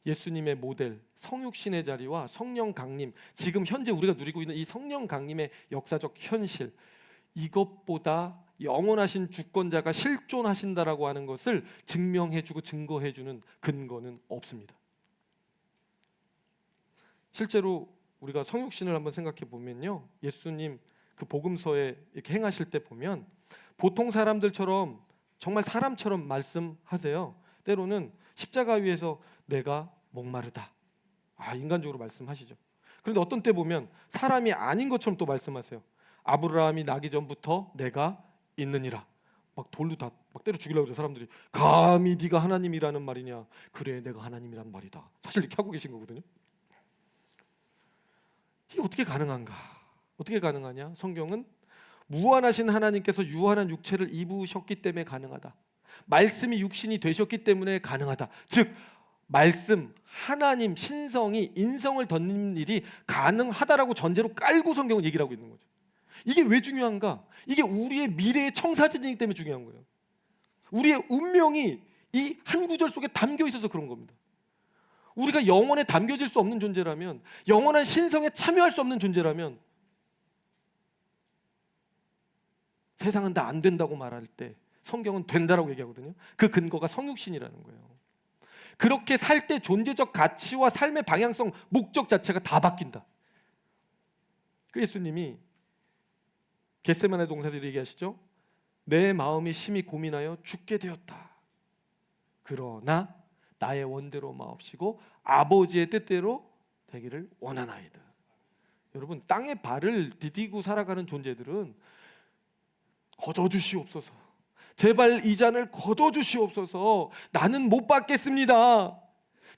예수님의 모델 성육신의 자리와 성령 강림, 지금 현재 우리가 누리고 있는 이 성령 강림의 역사적 현실, 이것보다 영원하신 주권자가 실존하신다라고 하는 것을 증명해주고 증거해주는 근거는 없습니다. 실제로 우리가 성육신을 한번 생각해 보면요, 예수님 그 복음서에 이렇게 행하실 때 보면 보통 사람들처럼 정말 사람처럼 말씀하세요. 때로는 십자가 위에서 내가 목마르다, 인간적으로 말씀하시죠. 그런데 어떤 때 보면 사람이 아닌 것처럼 또 말씀하세요. 아브라함이 나기 전부터 내가 있느니라. 막 돌로 다 막 때려 죽이려고 그러죠. 사람들이 감히 네가 하나님이라는 말이냐. 그래, 내가 하나님이란 말이다. 사실 이렇게 하고 계신 거거든요. 이게 어떻게 가능한가? 어떻게 가능하냐? 성경은 무한하신 하나님께서 유한한 육체를 입으셨기 때문에 가능하다. 말씀이 육신이 되셨기 때문에 가능하다. 즉 말씀, 하나님, 신성이 인성을 덧는 일이 가능하다라고 전제로 깔고 성경은 얘기를 하고 있는 거죠. 이게 왜 중요한가? 이게 우리의 미래의 청사진이기 때문에 중요한 거예요. 우리의 운명이 이 한 구절 속에 담겨 있어서 그런 겁니다. 우리가 영원에 담겨질 수 없는 존재라면, 영원한 신성에 참여할 수 없는 존재라면 세상은 다 안 된다고 말할 때 성경은 된다라고 얘기하거든요. 그 근거가 성육신이라는 거예요. 그렇게 살 때 존재적 가치와 삶의 방향성, 목적 자체가 다 바뀐다. 그 예수님이 겟세마네 동산에서 얘기하시죠. 내 마음이 심히 고민하여 죽게 되었다. 그러나 나의 원대로 마옵시고 아버지의 뜻대로 되기를 원하나이다. 여러분, 땅에 발을 디디고 살아가는 존재들은 걷어주시옵소서, 제발 이 잔을 걷어주시옵소서, 나는 못 받겠습니다.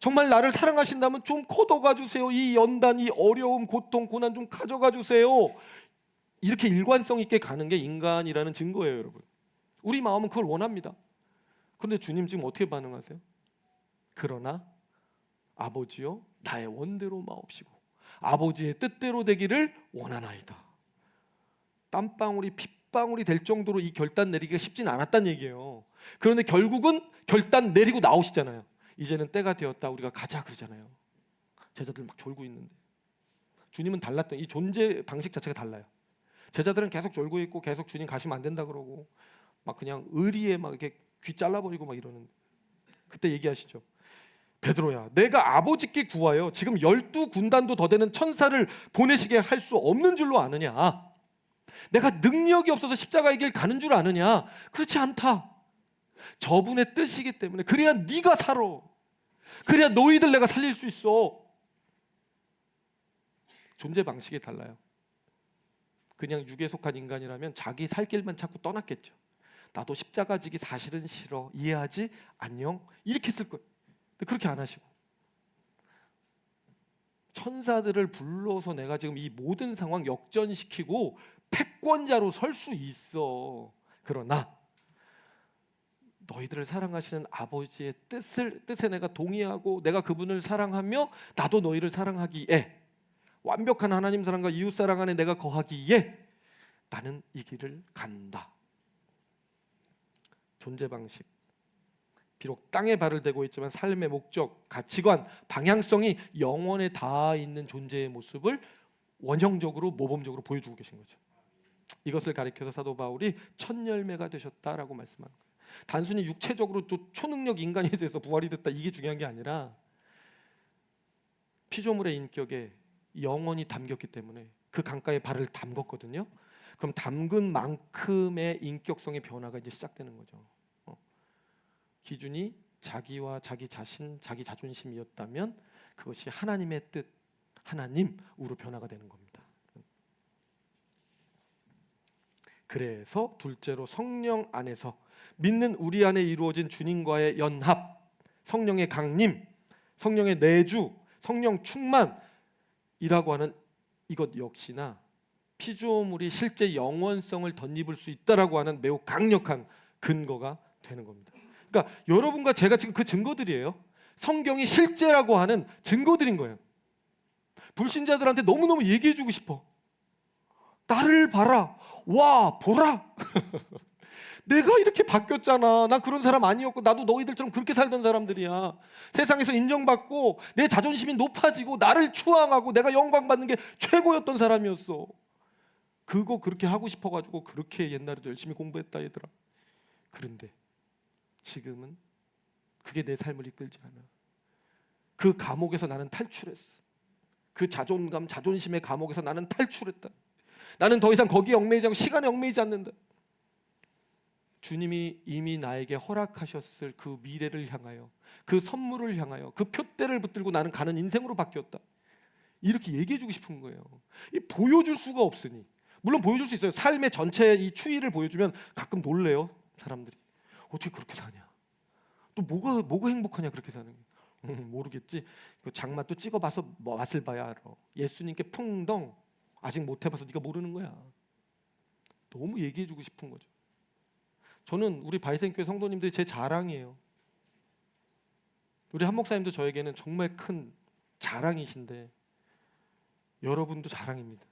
정말 나를 사랑하신다면 좀 걷어가 주세요. 이 연단, 이 어려움, 고통, 고난 좀 가져가 주세요. 이렇게 일관성 있게 가는 게 인간이라는 증거예요, 여러분. 우리 마음은 그걸 원합니다. 그런데 주님 지금 어떻게 반응하세요? 그러나 아버지여 나의 원대로 마옵시고 아버지의 뜻대로 되기를 원하나이다. 땀방울이 핏방울이 될 정도로 이 결단 내리기가 쉽진 않았다는 얘기예요. 그런데 결국은 결단 내리고 나오시잖아요. 이제는 때가 되었다, 우리가 가자 그러잖아요. 제자들 막 졸고 있는데 주님은 달랐던, 이 존재 방식 자체가 달라요. 제자들은 계속 졸고 있고 계속 주님 가시면 안 된다 그러고 막 그냥 의리에 막 이렇게 귀 잘라버리고 막 이러는. 그때 얘기하시죠. 베드로야, 내가 아버지께 구하여 지금 12군단도 더 되는 천사를 보내시게 할 수 없는 줄로 아느냐? 내가 능력이 없어서 십자가의 길 가는 줄 아느냐? 그렇지 않다. 저분의 뜻이기 때문에. 그래야 네가 살아. 그래야 너희들 내가 살릴 수 있어. 존재 방식이 달라요. 그냥 육에 속한 인간이라면 자기 살 길만 찾고 떠났겠죠. 나도 십자가 지기 사실은 싫어, 이해하지? 안녕? 이렇게 했을 거예요. 근데 그렇게 안 하시고 천사들을 불러서 내가 지금 이 모든 상황 역전시키고 패권자로 설 수 있어. 그러나 너희들을 사랑하시는 아버지의 뜻에 내가 동의하고 내가 그분을 사랑하며 나도 너희를 사랑하기에, 완벽한 하나님 사랑과 이웃 사랑 안에 내가 거하기에 나는 이 길을 간다. 존재 방식, 비록 땅에 발을 대고 있지만 삶의 목적, 가치관, 방향성이 영원에 닿아 있는 존재의 모습을 원형적으로 모범적으로 보여주고 계신 거죠. 이것을 가리켜서 사도 바울이 첫 열매가 되셨다라고 말씀하는 거예요. 단순히 육체적으로 초능력 인간이 돼서 부활이 됐다, 이게 중요한 게 아니라 피조물의 인격에 영혼이 담겼기 때문에 그 강가에 발을 담궜거든요. 그럼 담근 만큼의 인격성의 변화가 이제 시작되는 거죠. 기준이 자기와 자기 자신, 자기 자존심이었다면 그것이 하나님의 뜻, 하나님으로 변화가 되는 겁니다. 그래서 둘째로 성령 안에서 믿는 우리 안에 이루어진 주님과의 연합, 성령의 강림, 성령의 내주, 성령 충만이라고 하는 이것 역시나 피조물이 실제 영원성을 덧입을 수 있다라고 하는 매우 강력한 근거가 되는 겁니다. 그러니까 여러분과 제가 지금 그 증거들이에요. 성경이 실제라고 하는 증거들인 거예요. 불신자들한테 너무너무 얘기해주고 싶어. 나를 봐라. 와, 보라. 내가 이렇게 바뀌었잖아. 난 그런 사람 아니었고 나도 너희들처럼 그렇게 살던 사람들이야. 세상에서 인정받고 내 자존심이 높아지고 나를 추앙하고 내가 영광받는 게 최고였던 사람이었어. 그거 그렇게 하고 싶어가지고 그렇게 옛날에도 열심히 공부했다 얘들아. 그런데 지금은 그게 내 삶을 이끌지 않아. 그 감옥에서 나는 탈출했어. 그 자존감, 자존심의 감옥에서 나는 탈출했다. 나는 더 이상 거기에 얽매이지 않고 시간에 얽매이지 않는다. 주님이 이미 나에게 허락하셨을 그 미래를 향하여, 그 선물을 향하여, 그 표대를 붙들고 나는 가는 인생으로 바뀌었다. 이렇게 얘기해주고 싶은 거예요. 이 보여줄 수가 없으니. 물론 보여줄 수 있어요. 삶의 전체 이 추이를 보여주면 가끔 놀래요. 사람들이 어떻게 그렇게 사냐? 또 뭐가 행복하냐 그렇게 사는 게? 모르겠지. 그 장맛도 찍어봐서 맛을 봐야 알아. 예수님께 풍덩 아직 못 해봐서 네가 모르는 거야. 너무 얘기해주고 싶은 거죠. 저는 우리 바이센교회 성도님들이 제 자랑이에요. 우리 한 목사님도 저에게는 정말 큰 자랑이신데 여러분도 자랑입니다.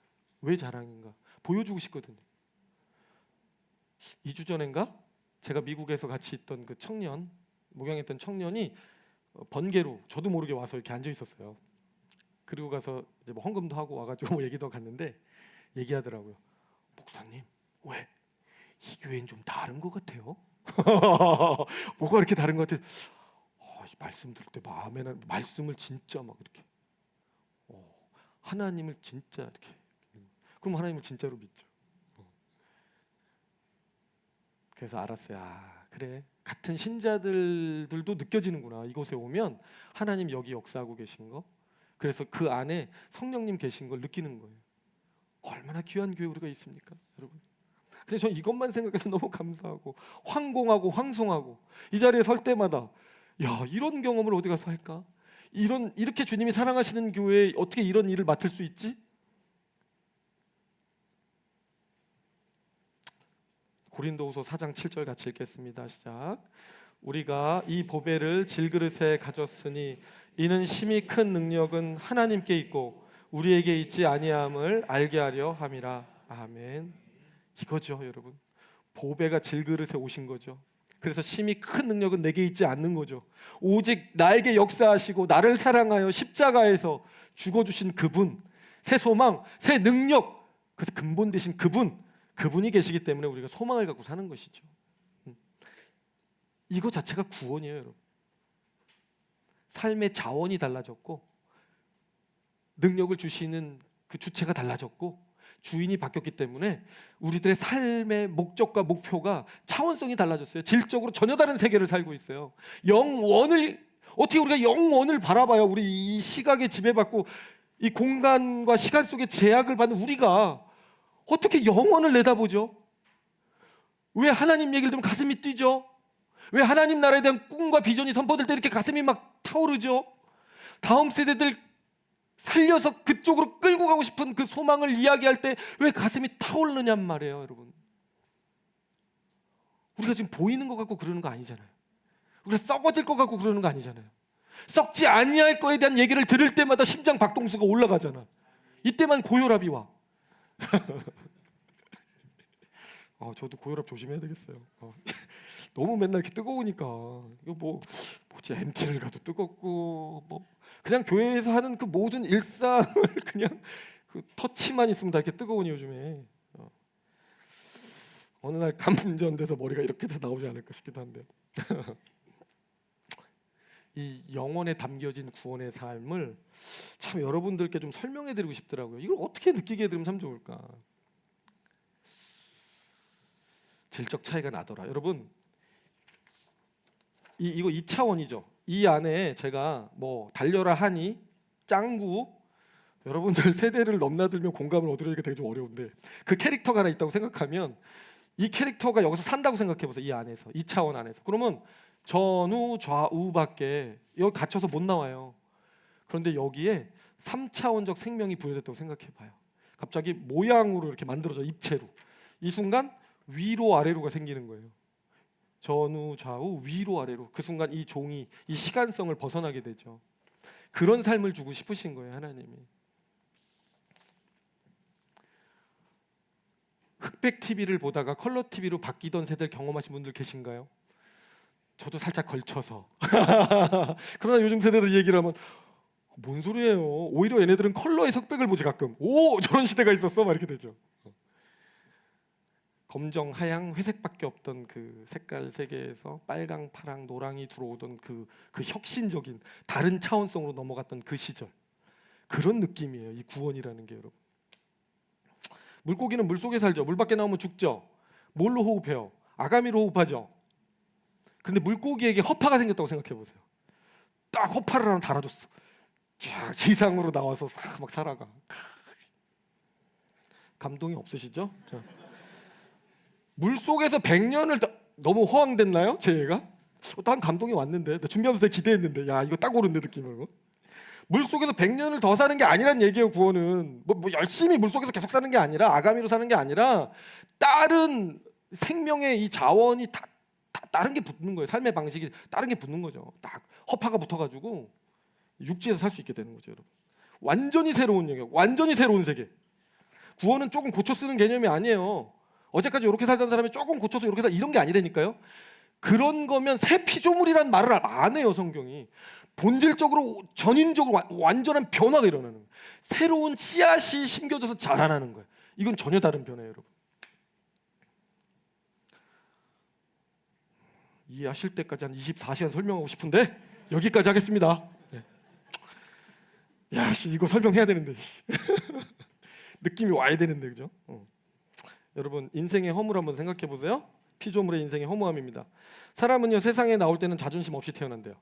왜 자랑인가? 보여주고 싶거든요. 2주 전인가 제가 미국에서 같이 있던 그 청년, 목양했던 청년이 번개로 저도 모르게 와서 이렇게 앉아 있었어요. 그리고 가서 이제 뭐 헌금도 하고 와가지고 뭐 얘기도 갔는데 얘기하더라고요. 목사님, 왜? 이 교회는 좀 다른 것 같아요. 뭐가 이렇게 다른 것 같아요? 말씀 들을 때 마음에는 말씀을 진짜 막 이렇게 하나님을 진짜 이렇게 그럼 하나님을 진짜로 믿죠. 그래서 알았어요. 아, 그래. 같은 신자들도 느껴지는구나. 이곳에 오면 하나님 여기 역사하고 계신 거. 그래서 그 안에 성령님 계신 걸 느끼는 거예요. 얼마나 귀한 교회 우리가 있습니까, 여러분? 근데 전 이것만 생각해서 너무 감사하고 황공하고 황송하고 이 자리에 설 때마다 야, 이런 경험을 어디 가서 할까? 이렇게 주님이 사랑하시는 교회에 어떻게 이런 일을 맡을 수 있지? 고린도후서 4장 7절 같이 읽겠습니다. 시작. 우리가 이 보배를 질그릇에 가졌으니 이는 심히 큰 능력은 하나님께 있고 우리에게 있지 아니함을 알게 하려 함이라. 아멘. 이거죠, 여러분. 보배가 질그릇에 오신 거죠. 그래서 심히 큰 능력은 내게 있지 않는 거죠. 오직 나에게 역사하시고 나를 사랑하여 십자가에서 죽어주신 그분, 새 소망, 새 능력, 그래서 근본 되신 그분이 계시기 때문에 우리가 소망을 갖고 사는 것이죠. 이거 자체가 구원이에요, 여러분. 삶의 자원이 달라졌고 능력을 주시는 그 주체가 달라졌고 주인이 바뀌었기 때문에 우리들의 삶의 목적과 목표가 차원성이 달라졌어요. 질적으로 전혀 다른 세계를 살고 있어요. 영원을 어떻게 우리가 영원을 바라봐요? 우리 이 시각에 지배받고 이 공간과 시간 속에 제약을 받는 우리가 어떻게 영원을 내다보죠? 왜 하나님 얘기를 들으면 가슴이 뛰죠? 왜 하나님 나라에 대한 꿈과 비전이 선포될 때 이렇게 가슴이 막 타오르죠? 다음 세대들 살려서 그쪽으로 끌고 가고 싶은 그 소망을 이야기할 때 왜 가슴이 타오르느냔 말이에요, 여러분. 우리가 지금 보이는 것 같고 그러는 거 아니잖아요. 우리가 썩어질 것 같고 그러는 거 아니잖아요. 썩지 아니할 거에 대한 얘기를 들을 때마다 심장 박동수가 올라가잖아. 이때만 고혈압이 와. 저도 고혈압 조심해야 되겠어요. 너무 맨날 이렇게 뜨거우니까 이거 뭐지 MT를 가도 뜨겁고 그냥 교회에서 하는 그 모든 일상을 그냥 그 터치만 있으면 다 이렇게 뜨거우니 요즘에 어느 날 감전돼서 머리가 이렇게 돼서 나오지 않을까 싶기도 한데 이 영혼에 담겨진 구원의 삶을 참 여러분들께 좀 설명해드리고 싶더라고요. 이걸 어떻게 느끼게 해드리면 참 좋을까? 질적 차이가 나더라. 여러분, 이거 2차원이죠. 이 안에 제가 뭐 달려라 하니, 짱구, 여러분들 세대를 넘나들면 공감을 얻으려니까 되게 좀 어려운데 그 캐릭터가 하나 있다고 생각하면 이 캐릭터가 여기서 산다고 생각해보세요. 이 안에서, 2차원 안에서. 그러면 전후 좌우밖에 여기 갇혀서 못 나와요. 그런데 여기에 3차원적 생명이 부여됐다고 생각해봐요. 갑자기 모양으로 이렇게 만들어져, 입체로. 이 순간 위로 아래로가 생기는 거예요. 전후 좌우 위로 아래로. 그 순간 이 종이 이 시간성을 벗어나게 되죠. 그런 삶을 주고 싶으신 거예요, 하나님이. 흑백 TV를 보다가 컬러 TV로 바뀌던 세대를 경험하신 분들 계신가요? 저도 살짝 걸쳐서. 그러나 요즘 세대들 얘기를 하면 뭔 소리예요? 오히려 얘네들은 컬러의 흑백을 보지 가끔. 오, 저런 시대가 있었어? 막 이렇게 되죠. 검정, 하양, 회색밖에 없던 그 색깔 세계에서 빨강, 파랑, 노랑이 들어오던 그 혁신적인 다른 차원성으로 넘어갔던 그 시절. 그런 느낌이에요. 이 구원이라는 게, 여러분. 물고기는 물속에 살죠. 물 밖에 나오면 죽죠. 뭘로 호흡해요? 아가미로 호흡하죠. 근데 물고기에게 허파가 생겼다고 생각해 보세요. 딱 허파를 하나 달아줬어. 쫙 지상으로 나와서 막 살아가. 감동이 없으시죠? 자. 물속에서 100년을 너무 허황됐나요? 제 얘가? 난 감동이 왔는데, 나 준비하면서 되게 기대했는데, 야 이거 딱 오른데 느낌으로. 물속에서 100년을 더 사는 게 아니란 얘기예요. 구원은 뭐 열심히 물속에서 계속 사는 게 아니라, 아가미로 사는 게 아니라 다른 생명의 이 자원이 다 다른 게 붙는 거예요. 삶의 방식이 다른 게 붙는 거죠. 딱 허파가 붙어가지고 육지에서 살 수 있게 되는 거죠, 여러분. 완전히 새로운 영역, 완전히 새로운 세계. 구원은 조금 고쳐 쓰는 개념이 아니에요. 어제까지 이렇게 살던 사람이 조금 고쳐서 이렇게 이런 게 아니라니까요. 그런 거면 새 피조물이란 말을 안 해요, 성경이. 본질적으로 전인적으로 완전한 변화가 일어나는 거예요. 새로운 씨앗이 심겨져서 자라나는 거예요. 이건 전혀 다른 변화예요, 여러분. 이해하실 때까지 한 24시간 설명하고 싶은데 여기까지 하겠습니다. 네. 야, 이거 설명해야 되는데 느낌이 와야 되는데, 그죠? 여러분, 인생의 허물 한번 생각해 보세요. 피조물의 인생의 허무함입니다. 사람은요, 세상에 나올 때는 자존심 없이 태어난대요.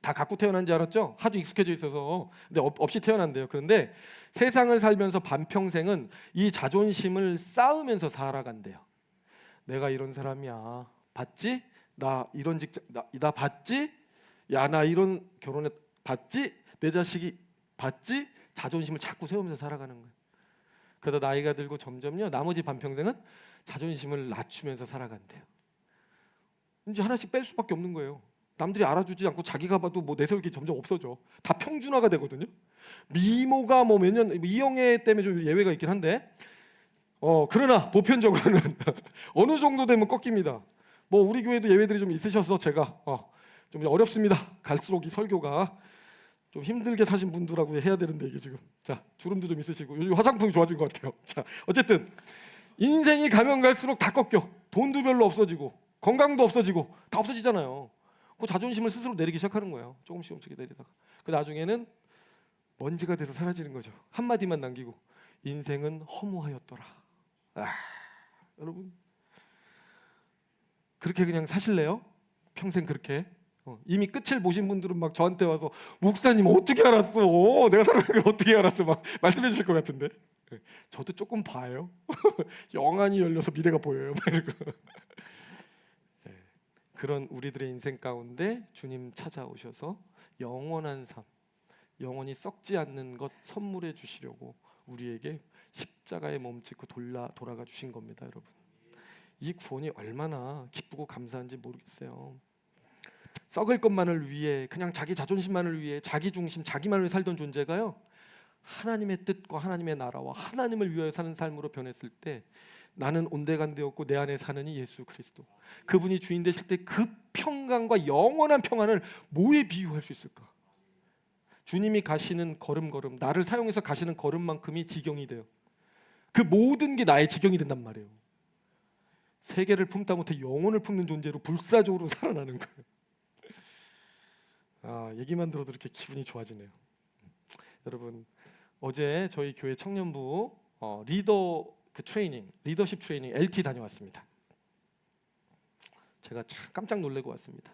다 갖고 태어난 줄 알았죠? 하도 익숙해져 있어서. 근데 없이 태어난대요. 그런데 세상을 살면서 반평생은 이 자존심을 쌓으면서 살아간대요. 내가 이런 사람이야. 봤지? 나 이런 직장, 나 봤지? 야, 나 이런 결혼에 봤지? 내 자식이 봤지? 자존심을 자꾸 세우면서 살아가는 거예요. 그러다 나이가 들고 점점요, 나머지 반평생은 자존심을 낮추면서 살아간대요. 이제 하나씩 뺄 수밖에 없는 거예요. 남들이 알아주지 않고 자기가 봐도 뭐 내세울 게 점점 없어져. 다 평준화가 되거든요. 미모가 뭐 몇 년, 이영애 때문에 좀 예외가 있긴 한데, 그러나 보편적으로는 어느 정도 되면 꺾입니다. 뭐 우리 교회도 예외들이 좀 있으셔서 제가 좀 어렵습니다. 갈수록 이 설교가 좀 힘들게 사신 분들하고 해야 되는데, 이게 지금 자 주름도 좀 있으시고 요즘 화장품이 좋아진 것 같아요. 자, 어쨌든 인생이 가면 갈수록 다 꺾여. 돈도 별로 없어지고 건강도 없어지고 다 없어지잖아요. 그 자존심을 스스로 내리기 시작하는 거예요. 조금씩 내리다가 그 나중에는 먼지가 돼서 사라지는 거죠. 한마디만 남기고 인생은 허무하였더라. 여러분, 그렇게 그냥 사실래요? 평생 그렇게? 이미 끝을 보신 분들은 막 저한테 와서 목사님 어떻게 알았어? 내가 살아가는 걸 어떻게 알았어? 막 말씀해 주실 것 같은데, 저도 조금 봐요. 영안이 열려서 미래가 보여요. 그런 우리들의 인생 가운데 주님 찾아오셔서 영원한 삶, 영원히 썩지 않는 것 선물해 주시려고 우리에게 십자가에 몸짓고 돌아가 주신 겁니다, 여러분. 이 구원이 얼마나 기쁘고 감사한지 모르겠어요. 썩을 것만을 위해, 그냥 자기 자존심만을 위해, 자기 중심, 자기만을 위해 살던 존재가요, 하나님의 뜻과 하나님의 나라와 하나님을 위하여 사는 삶으로 변했을 때 나는 온데간데없고 내 안에 사는 이 예수 그리스도, 그분이 주인 되실 때 그 평강과 영원한 평안을 뭐에 비유할 수 있을까? 주님이 가시는 걸음걸음, 나를 사용해서 가시는 걸음만큼이 지경이 돼요. 그 모든 게 나의 지경이 된단 말이에요. 세계를 품다 못해 영혼을 품는 존재로 불사조로 살아나는 거예요. 얘기만 들어도 이렇게 기분이 좋아지네요. 여러분, 어제 저희 교회 청년부 리더십 트레이닝 LT 다녀왔습니다. 제가 참 깜짝 놀래고 왔습니다.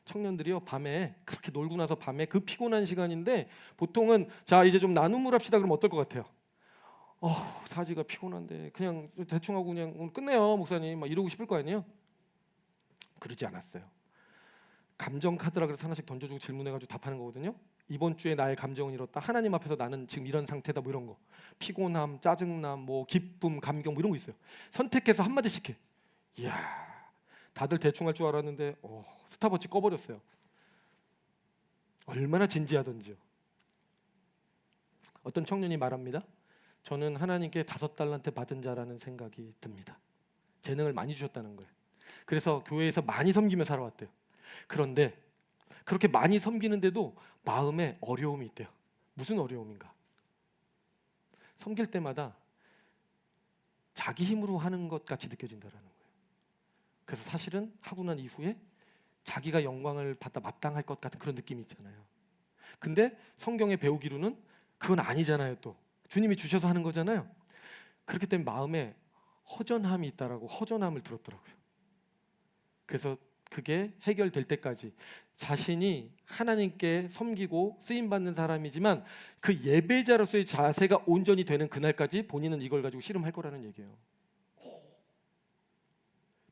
청년들이요, 밤에 그렇게 놀고 나서 밤에 그 피곤한 시간인데, 보통은 자 이제 좀 나눔을 합시다 그러면 어떨 것 같아요? 사지가 피곤한데 그냥 대충 하고 그냥 오늘 끝내요 목사님 막 이러고 싶을 거 아니에요? 그러지 않았어요. 감정 카드라 그래서 하나씩 던져주고 질문해가지고 답하는 거거든요. 이번 주에 나의 감정은 이렇다. 하나님 앞에서 나는 지금 이런 상태다. 뭐 이런 거. 피곤함, 짜증남, 뭐 기쁨, 감격 뭐 이런 거 있어요. 선택해서 한 마디씩 해. 이야, 다들 대충 할 줄 알았는데 스탑워치 꺼버렸어요. 얼마나 진지하던지요. 어떤 청년이 말합니다. 저는 하나님께 5달란트 받은 자라는 생각이 듭니다. 재능을 많이 주셨다는 거예요. 그래서 교회에서 많이 섬기며 살아왔대요. 그런데 그렇게 많이 섬기는데도 마음에 어려움이 있대요. 무슨 어려움인가? 섬길 때마다 자기 힘으로 하는 것 같이 느껴진다라는 거예요. 그래서 사실은 하고 난 이후에 자기가 영광을 받아 마땅할 것 같은 그런 느낌이 있잖아요. 근데 성경에 배우기로는 그건 아니잖아요. 또 주님이 주셔서 하는 거잖아요. 그렇기 때문에 마음에 허전함이 있다라고 허전함을 들었더라고요. 그래서 그게 해결될 때까지 자신이 하나님께 섬기고 쓰임받는 사람이지만 그 예배자로서의 자세가 온전히 되는 그날까지 본인은 이걸 가지고 씨름할 거라는 얘기예요.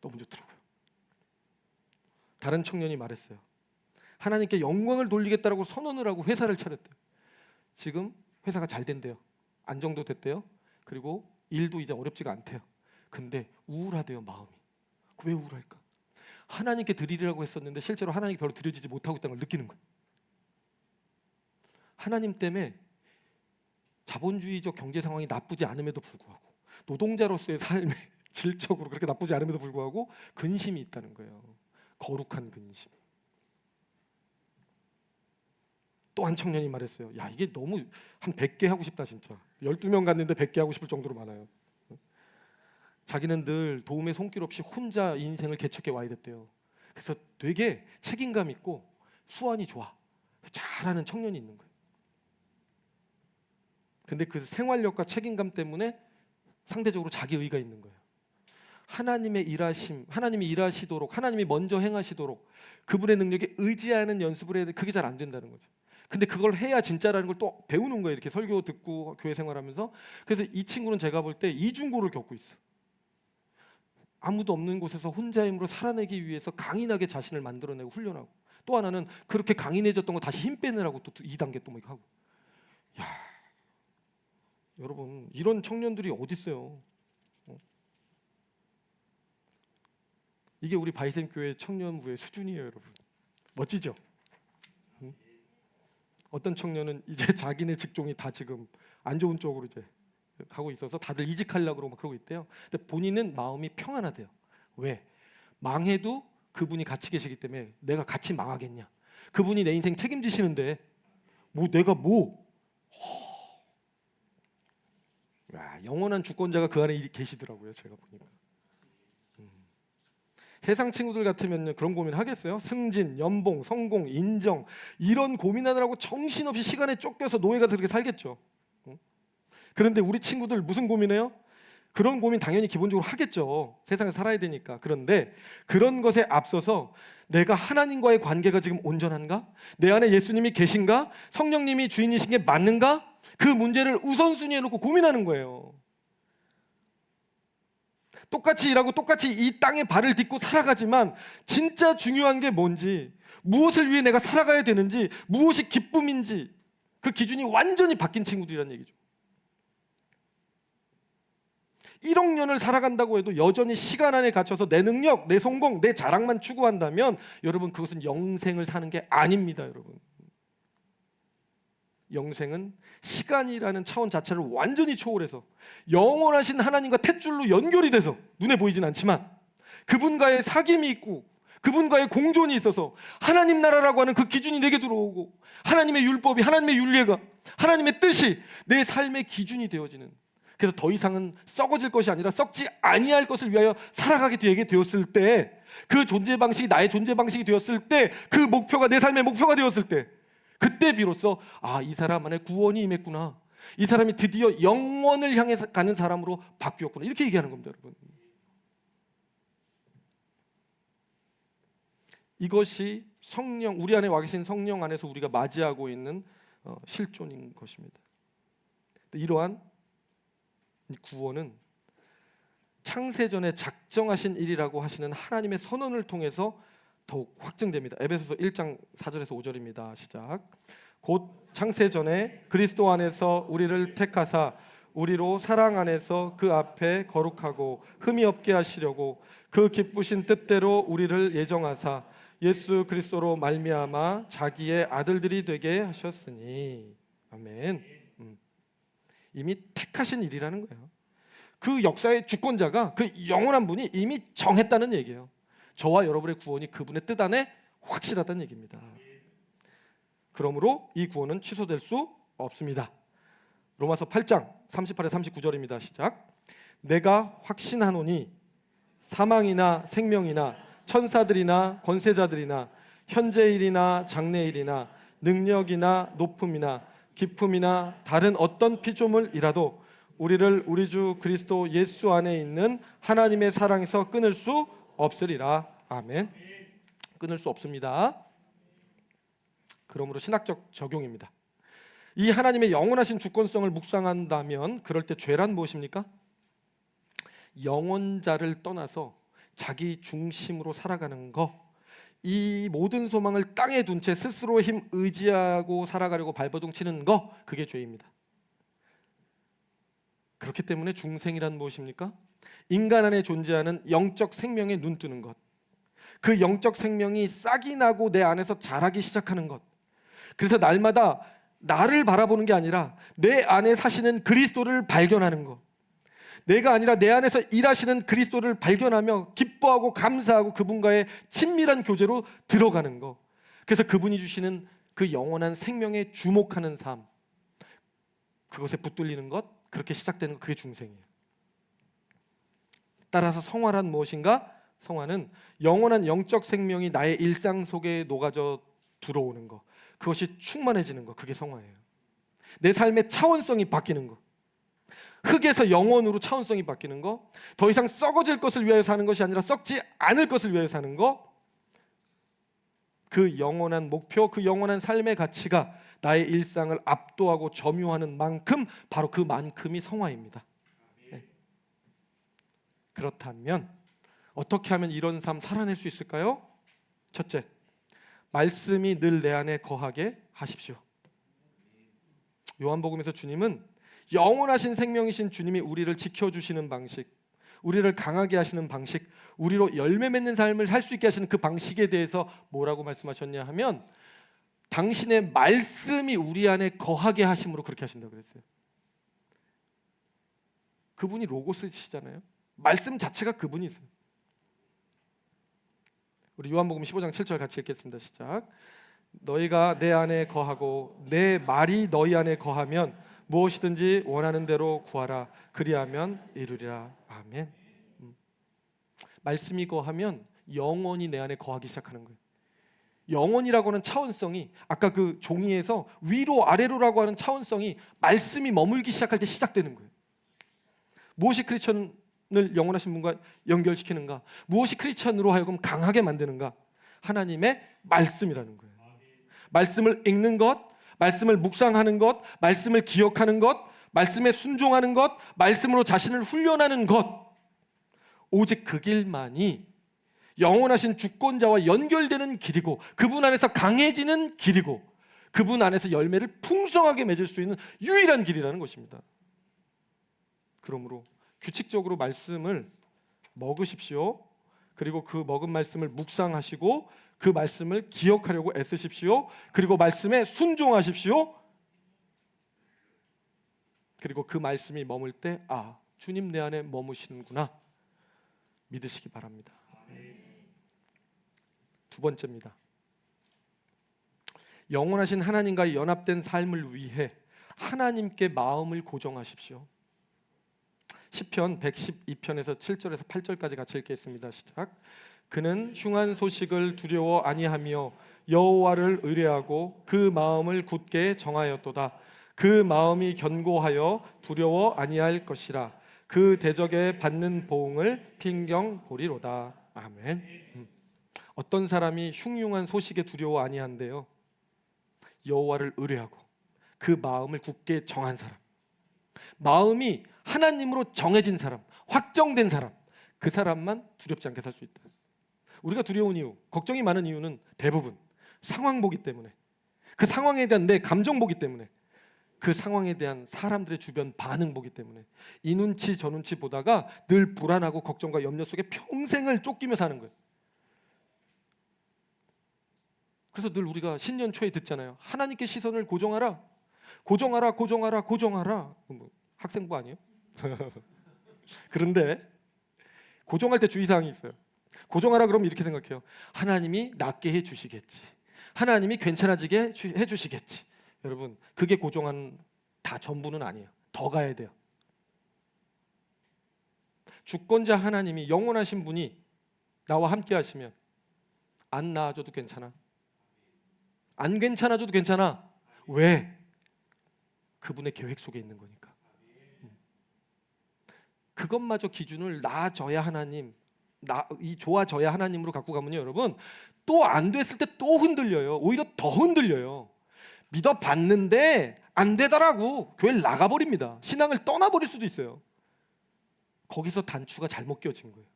너무 좋더라고요. 다른 청년이 말했어요. 하나님께 영광을 돌리겠다라고 선언을 하고 회사를 차렸대요. 지금 회사가 잘 된대요. 안정도 됐대요. 그리고 일도 이제 어렵지가 않대요. 근데 우울하대요, 마음이. 왜 우울할까? 하나님께 드리려고 했었는데 실제로 하나님께 별로 드려지지 못하고 있다는 걸 느끼는 거예요. 하나님 때문에 자본주의적 경제 상황이 나쁘지 않음에도 불구하고 노동자로서의 삶의 질적으로 그렇게 나쁘지 않음에도 불구하고 근심이 있다는 거예요. 거룩한 근심. 또 한 청년이 말했어요. 야, 이게 너무 한 100개 하고 싶다 진짜. 12명 갔는데 100개 하고 싶을 정도로 많아요. 자기는 늘 도움의 손길 없이 혼자 인생을 개척해 와야 됐대요. 그래서 되게 책임감 있고 수완이 좋아. 잘하는 청년이 있는 거예요. 근데 그 생활력과 책임감 때문에 상대적으로 자기의가 있는 거예요. 하나님의 일하심, 하나님이 일하시도록, 하나님이 먼저 행하시도록 그분의 능력에 의지하는 연습을 해야 돼. 그게 잘 안 된다는 거죠. 근데 그걸 해야 진짜라는 걸 또 배우는 거예요. 이렇게 설교 듣고 교회 생활하면서. 그래서 이 친구는 제가 볼 때 이중고를 겪고 있어요. 아무도 없는 곳에서 혼자 힘으로 살아내기 위해서 강인하게 자신을 만들어내고 훈련하고, 또 하나는 그렇게 강인해졌던 거 다시 힘 빼느라고 또 2단계 또 뭐 하고. 야, 여러분 이런 청년들이 어디 있어요? 이게 우리 바이샘 교회 청년부의 수준이에요, 여러분. 멋지죠? 어떤 청년은 이제 자기네 직종이 다 지금 안 좋은 쪽으로 이제 가고 있어서 다들 이직하려고 막 그러고 있대요. 근데 본인은 마음이 평안하대요. 왜? 망해도 그분이 같이 계시기 때문에 내가 같이 망하겠냐? 그분이 내 인생 책임지시는데 내가 야, 영원한 주권자가 그 안에 계시더라고요. 제가 보니까. 세상 친구들 같으면 그런 고민 하겠어요? 승진, 연봉, 성공, 인정 이런 고민하느라고 정신없이 시간에 쫓겨서 노예가 그렇게 살겠죠. 그런데 우리 친구들 무슨 고민해요? 그런 고민 당연히 기본적으로 하겠죠. 세상에 살아야 되니까. 그런데 그런 것에 앞서서 내가 하나님과의 관계가 지금 온전한가? 내 안에 예수님이 계신가? 성령님이 주인이신 게 맞는가? 그 문제를 우선순위에 놓고 고민하는 거예요. 똑같이 일하고 똑같이 이 땅에 발을 딛고 살아가지만 진짜 중요한 게 뭔지, 무엇을 위해 내가 살아가야 되는지, 무엇이 기쁨인지 그 기준이 완전히 바뀐 친구들이란 얘기죠. 1억 년을 살아간다고 해도 여전히 시간 안에 갇혀서 내 능력, 내 성공, 내 자랑만 추구한다면 여러분 그것은 영생을 사는 게 아닙니다. 여러분, 영생은 시간이라는 차원 자체를 완전히 초월해서 영원하신 하나님과 탯줄로 연결이 돼서 눈에 보이진 않지만 그분과의 사귐이 있고 그분과의 공존이 있어서 하나님 나라라고 하는 그 기준이 내게 들어오고 하나님의 율법이, 하나님의 윤례가, 하나님의 뜻이 내 삶의 기준이 되어지는 그래서 더 이상은 썩어질 것이 아니라 썩지 아니할 것을 위하여 살아가게 되게 되었을 때, 그 존재 방식이 나의 존재 방식이 되었을 때, 그 목표가 내 삶의 목표가 되었을 때, 그때 비로소 이 사람 안에 구원이 임했구나, 이 사람이 드디어 영원을 향해 가는 사람으로 바뀌었구나, 이렇게 얘기하는 겁니다, 여러분. 이것이 성령, 우리 안에 와 계신 성령 안에서 우리가 맞이하고 있는 실존인 것입니다. 이러한 구원은 창세전에 작정하신 일이라고 하시는 하나님의 선언을 통해서 더욱 확증됩니다. 에베소서 1장 4절에서 5절입니다. 시작. 곧 창세전에 그리스도 안에서 우리를 택하사 우리로 사랑 안에서 그 앞에 거룩하고 흠이 없게 하시려고 그 기쁘신 뜻대로 우리를 예정하사 예수 그리스도로 말미암아 자기의 아들들이 되게 하셨으니. 아멘. 이미 택하신 일이라는 거예요. 그 역사의 주권자가, 그 영원한 분이 이미 정했다는 얘기예요. 저와 여러분의 구원이 그분의 뜻 안에 확실하다는 얘기입니다. 그러므로 이 구원은 취소될 수 없습니다. 로마서 8장 38에 39절입니다. 시작. 내가 확신하노니 사망이나 생명이나 천사들이나 권세자들이나 현재일이나 장래일이나 능력이나 높음이나 기품이나 다른 어떤 피조물이라도 우리를 우리 주 그리스도 예수 안에 있는 하나님의 사랑에서 끊을 수 없으리라. 아멘. 끊을 수 없습니다. 그러므로 신학적 적용입니다. 이 하나님의 영원하신 주권성을 묵상한다면 그럴 때 죄란 무엇입니까? 영원자를 떠나서 자기 중심으로 살아가는 거, 이 모든 소망을 땅에 둔 채 스스로 힘 의지하고 살아가려고 발버둥 치는 거, 그게 죄입니다. 그렇기 때문에 중생이란 무엇입니까? 인간 안에 존재하는 영적 생명에 눈 뜨는 것, 그 영적 생명이 싹이 나고 내 안에서 자라기 시작하는 것. 그래서 날마다 나를 바라보는 게 아니라 내 안에 사시는 그리스도를 발견하는 것, 내가 아니라 내 안에서 일하시는 그리스도를 발견하며 기뻐하고 감사하고 그분과의 친밀한 교제로 들어가는 것. 그래서 그분이 주시는 그 영원한 생명에 주목하는 삶, 그것에 붙들리는 것, 그렇게 시작되는 것, 그게 중생이에요. 따라서 성화란 무엇인가? 성화는 영원한 영적 생명이 나의 일상 속에 녹아져 들어오는 것, 그것이 충만해지는 것, 그게 성화예요. 내 삶의 차원성이 바뀌는 것, 흙에서 영원으로 차원성이 바뀌는 것, 더 이상 썩어질 것을 위하여 사는 것이 아니라 썩지 않을 것을 위하여 사는 것, 그 영원한 목표, 그 영원한 삶의 가치가 나의 일상을 압도하고 점유하는 만큼, 바로 그 만큼이 성화입니다. 네. 그렇다면 어떻게 하면 이런 삶 살아낼 수 있을까요? 첫째, 말씀이 늘 내 안에 거하게 하십시오. 요한복음에서 주님은 영원하신 생명이신 주님이 우리를 지켜주시는 방식, 우리를 강하게 하시는 방식, 우리로 열매 맺는 삶을 살 수 있게 하시는 그 방식에 대해서 뭐라고 말씀하셨냐 하면, 당신의 말씀이 우리 안에 거하게 하심으로 그렇게 하신다고 그랬어요. 그분이 로고스시잖아요. 말씀 자체가 그분이세요. 우리 요한복음 15장 7절 같이 읽겠습니다. 시작. 너희가 내 안에 거하고 내 말이 너희 안에 거하면 무엇이든지 원하는 대로 구하라. 그리하면 이루리라. 아멘. 말씀이 거하면 영원히 내 안에 거하기 시작하는 거예요. 영원이라고 하는 차원성이, 아까 그 종이에서 위로 아래로라고 하는 차원성이 말씀이 머물기 시작할 때 시작되는 거예요. 무엇이 크리스천을 영원하신 분과 연결시키는가? 무엇이 크리스천으로 하여금 강하게 만드는가? 하나님의 말씀이라는 거예요. 말씀을 읽는 것, 말씀을 묵상하는 것, 말씀을 기억하는 것, 말씀에 순종하는 것, 말씀으로 자신을 훈련하는 것, 오직 그 길만이 영원하신 주권자와 연결되는 길이고, 그분 안에서 강해지는 길이고, 그분 안에서 열매를 풍성하게 맺을 수 있는 유일한 길이라는 것입니다. 그러므로 규칙적으로 말씀을 먹으십시오. 그리고 그 먹은 말씀을 묵상하시고 그 말씀을 기억하려고 애쓰십시오. 그리고 말씀에 순종하십시오. 그리고 그 말씀이 머물 때, 주님 내 안에 머무시는구나 믿으시기 바랍니다. 두 번째입니다. 영원하신 하나님과 연합된 삶을 위해 하나님께 마음을 고정하십시오. 시편 112편에서 7절에서 8절까지 같이 읽겠습니다. 시작. 그는 흉한 소식을 두려워 아니하며 여호와를 의뢰하고 그 마음을 굳게 정하였도다. 그 마음이 견고하여 두려워 아니할 것이라. 그 대적에 받는 보응을 핑경 보리로다. 아멘. 어떤 사람이 흉흉한 소식에 두려워 아니한대요? 여호와를 의뢰하고 그 마음을 굳게 정한 사람, 마음이 하나님으로 정해진 사람, 확정된 사람, 그 사람만 두렵지 않게 살 수 있다. 우리가 두려운 이유, 걱정이 많은 이유는 대부분 상황 보기 때문에, 그 상황에 대한 내 감정 보기 때문에, 그 상황에 대한 사람들의 주변 반응 보기 때문에 이 눈치 저 눈치 보다가 늘 불안하고 걱정과 염려 속에 평생을 쫓기며 사는 거예요. 그래서 늘 우리가 신년 초에 듣잖아요. 하나님께 시선을 고정하라, 고정하라, 고정하라, 고정하라. 뭐 학생부 아니에요? 그런데 고정할 때 주의사항이 있어요. 고정하라 그러면 이렇게 생각해요. 하나님이 낫게 해주시겠지, 하나님이 괜찮아지게 해주시겠지. 여러분, 그게 고정한 다 전부는 아니에요. 더 가야 돼요. 주권자 하나님이, 영원하신 분이 나와 함께 하시면 안 나아져도 괜찮아, 안 괜찮아져도 괜찮아. 왜? 그분의 계획 속에 있는 거니까. 그것마저 기준을 나아져야 하나님, 이 좋아져야 하나님으로 갖고 가면요, 여러분, 또 안 됐을 때 또 흔들려요. 오히려 더 흔들려요. 믿어봤는데 안 되더라고, 교회를 나가버립니다. 신앙을 떠나버릴 수도 있어요. 거기서 단추가 잘못 껴진 거예요.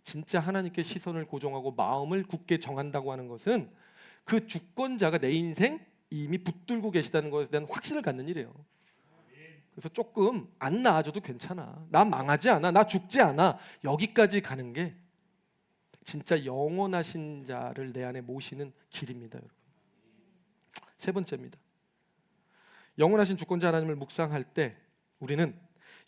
진짜 하나님께 시선을 고정하고 마음을 굳게 정한다고 하는 것은 그 주권자가 내 인생 이미 붙들고 계시다는 것에 대한 확신을 갖는 일이에요. 그래서 조금 안 나아져도 괜찮아, 나 망하지 않아, 나 죽지 않아, 여기까지 가는 게 진짜 영원하신 자를 내 안에 모시는 길입니다, 여러분. 세 번째입니다. 영원하신 주권자 하나님을 묵상할 때 우리는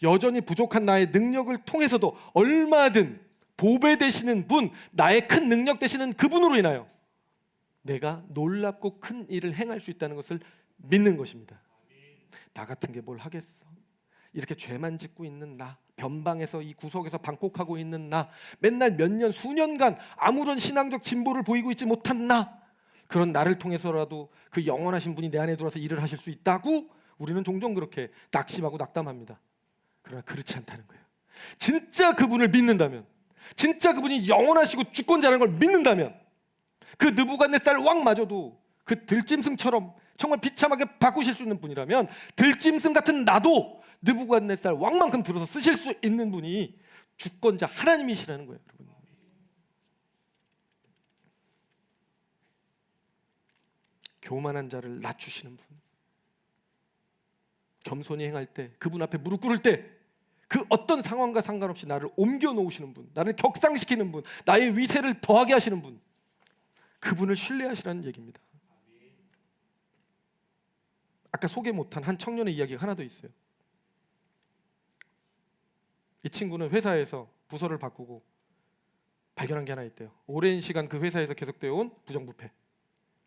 여전히 부족한 나의 능력을 통해서도 얼마든 보배 되시는 분, 나의 큰 능력 되시는 그분으로 인하여 내가 놀랍고 큰 일을 행할 수 있다는 것을 믿는 것입니다. 나 같은 게 뭘 하겠어? 이렇게 죄만 짓고 있는 나, 변방에서 이 구석에서 방콕하고 있는 나, 맨날 몇 년, 수년간 아무런 신앙적 진보를 보이고 있지 못한 나, 그런 나를 통해서라도 그 영원하신 분이 내 안에 들어와서 일을 하실 수 있다고 우리는 종종 그렇게 낙심하고 낙담합니다. 그러나 그렇지 않다는 거예요. 진짜 그분을 믿는다면, 진짜 그분이 영원하시고 주권자라는 걸 믿는다면, 그 느부갓네살 왕마저도 그 들짐승처럼 정말 비참하게 바꾸실 수 있는 분이라면, 들짐승 같은 나도 느부갓네살 왕만큼 들어서 쓰실 수 있는 분이 주권자 하나님이시라는 거예요, 여러분. 교만한 자를 낮추시는 분, 겸손히 행할 때, 그분 앞에 무릎 꿇을 때 그 어떤 상황과 상관없이 나를 옮겨 놓으시는 분, 나를 격상시키는 분, 나의 위세를 더하게 하시는 분, 그분을 신뢰하시라는 얘기입니다. 아까 소개 못한 한 청년의 이야기가 하나 더 있어요. 이 친구는 회사에서 부서를 바꾸고 발견한 게 하나 있대요. 오랜 시간 그 회사에서 계속되어 온 부정부패,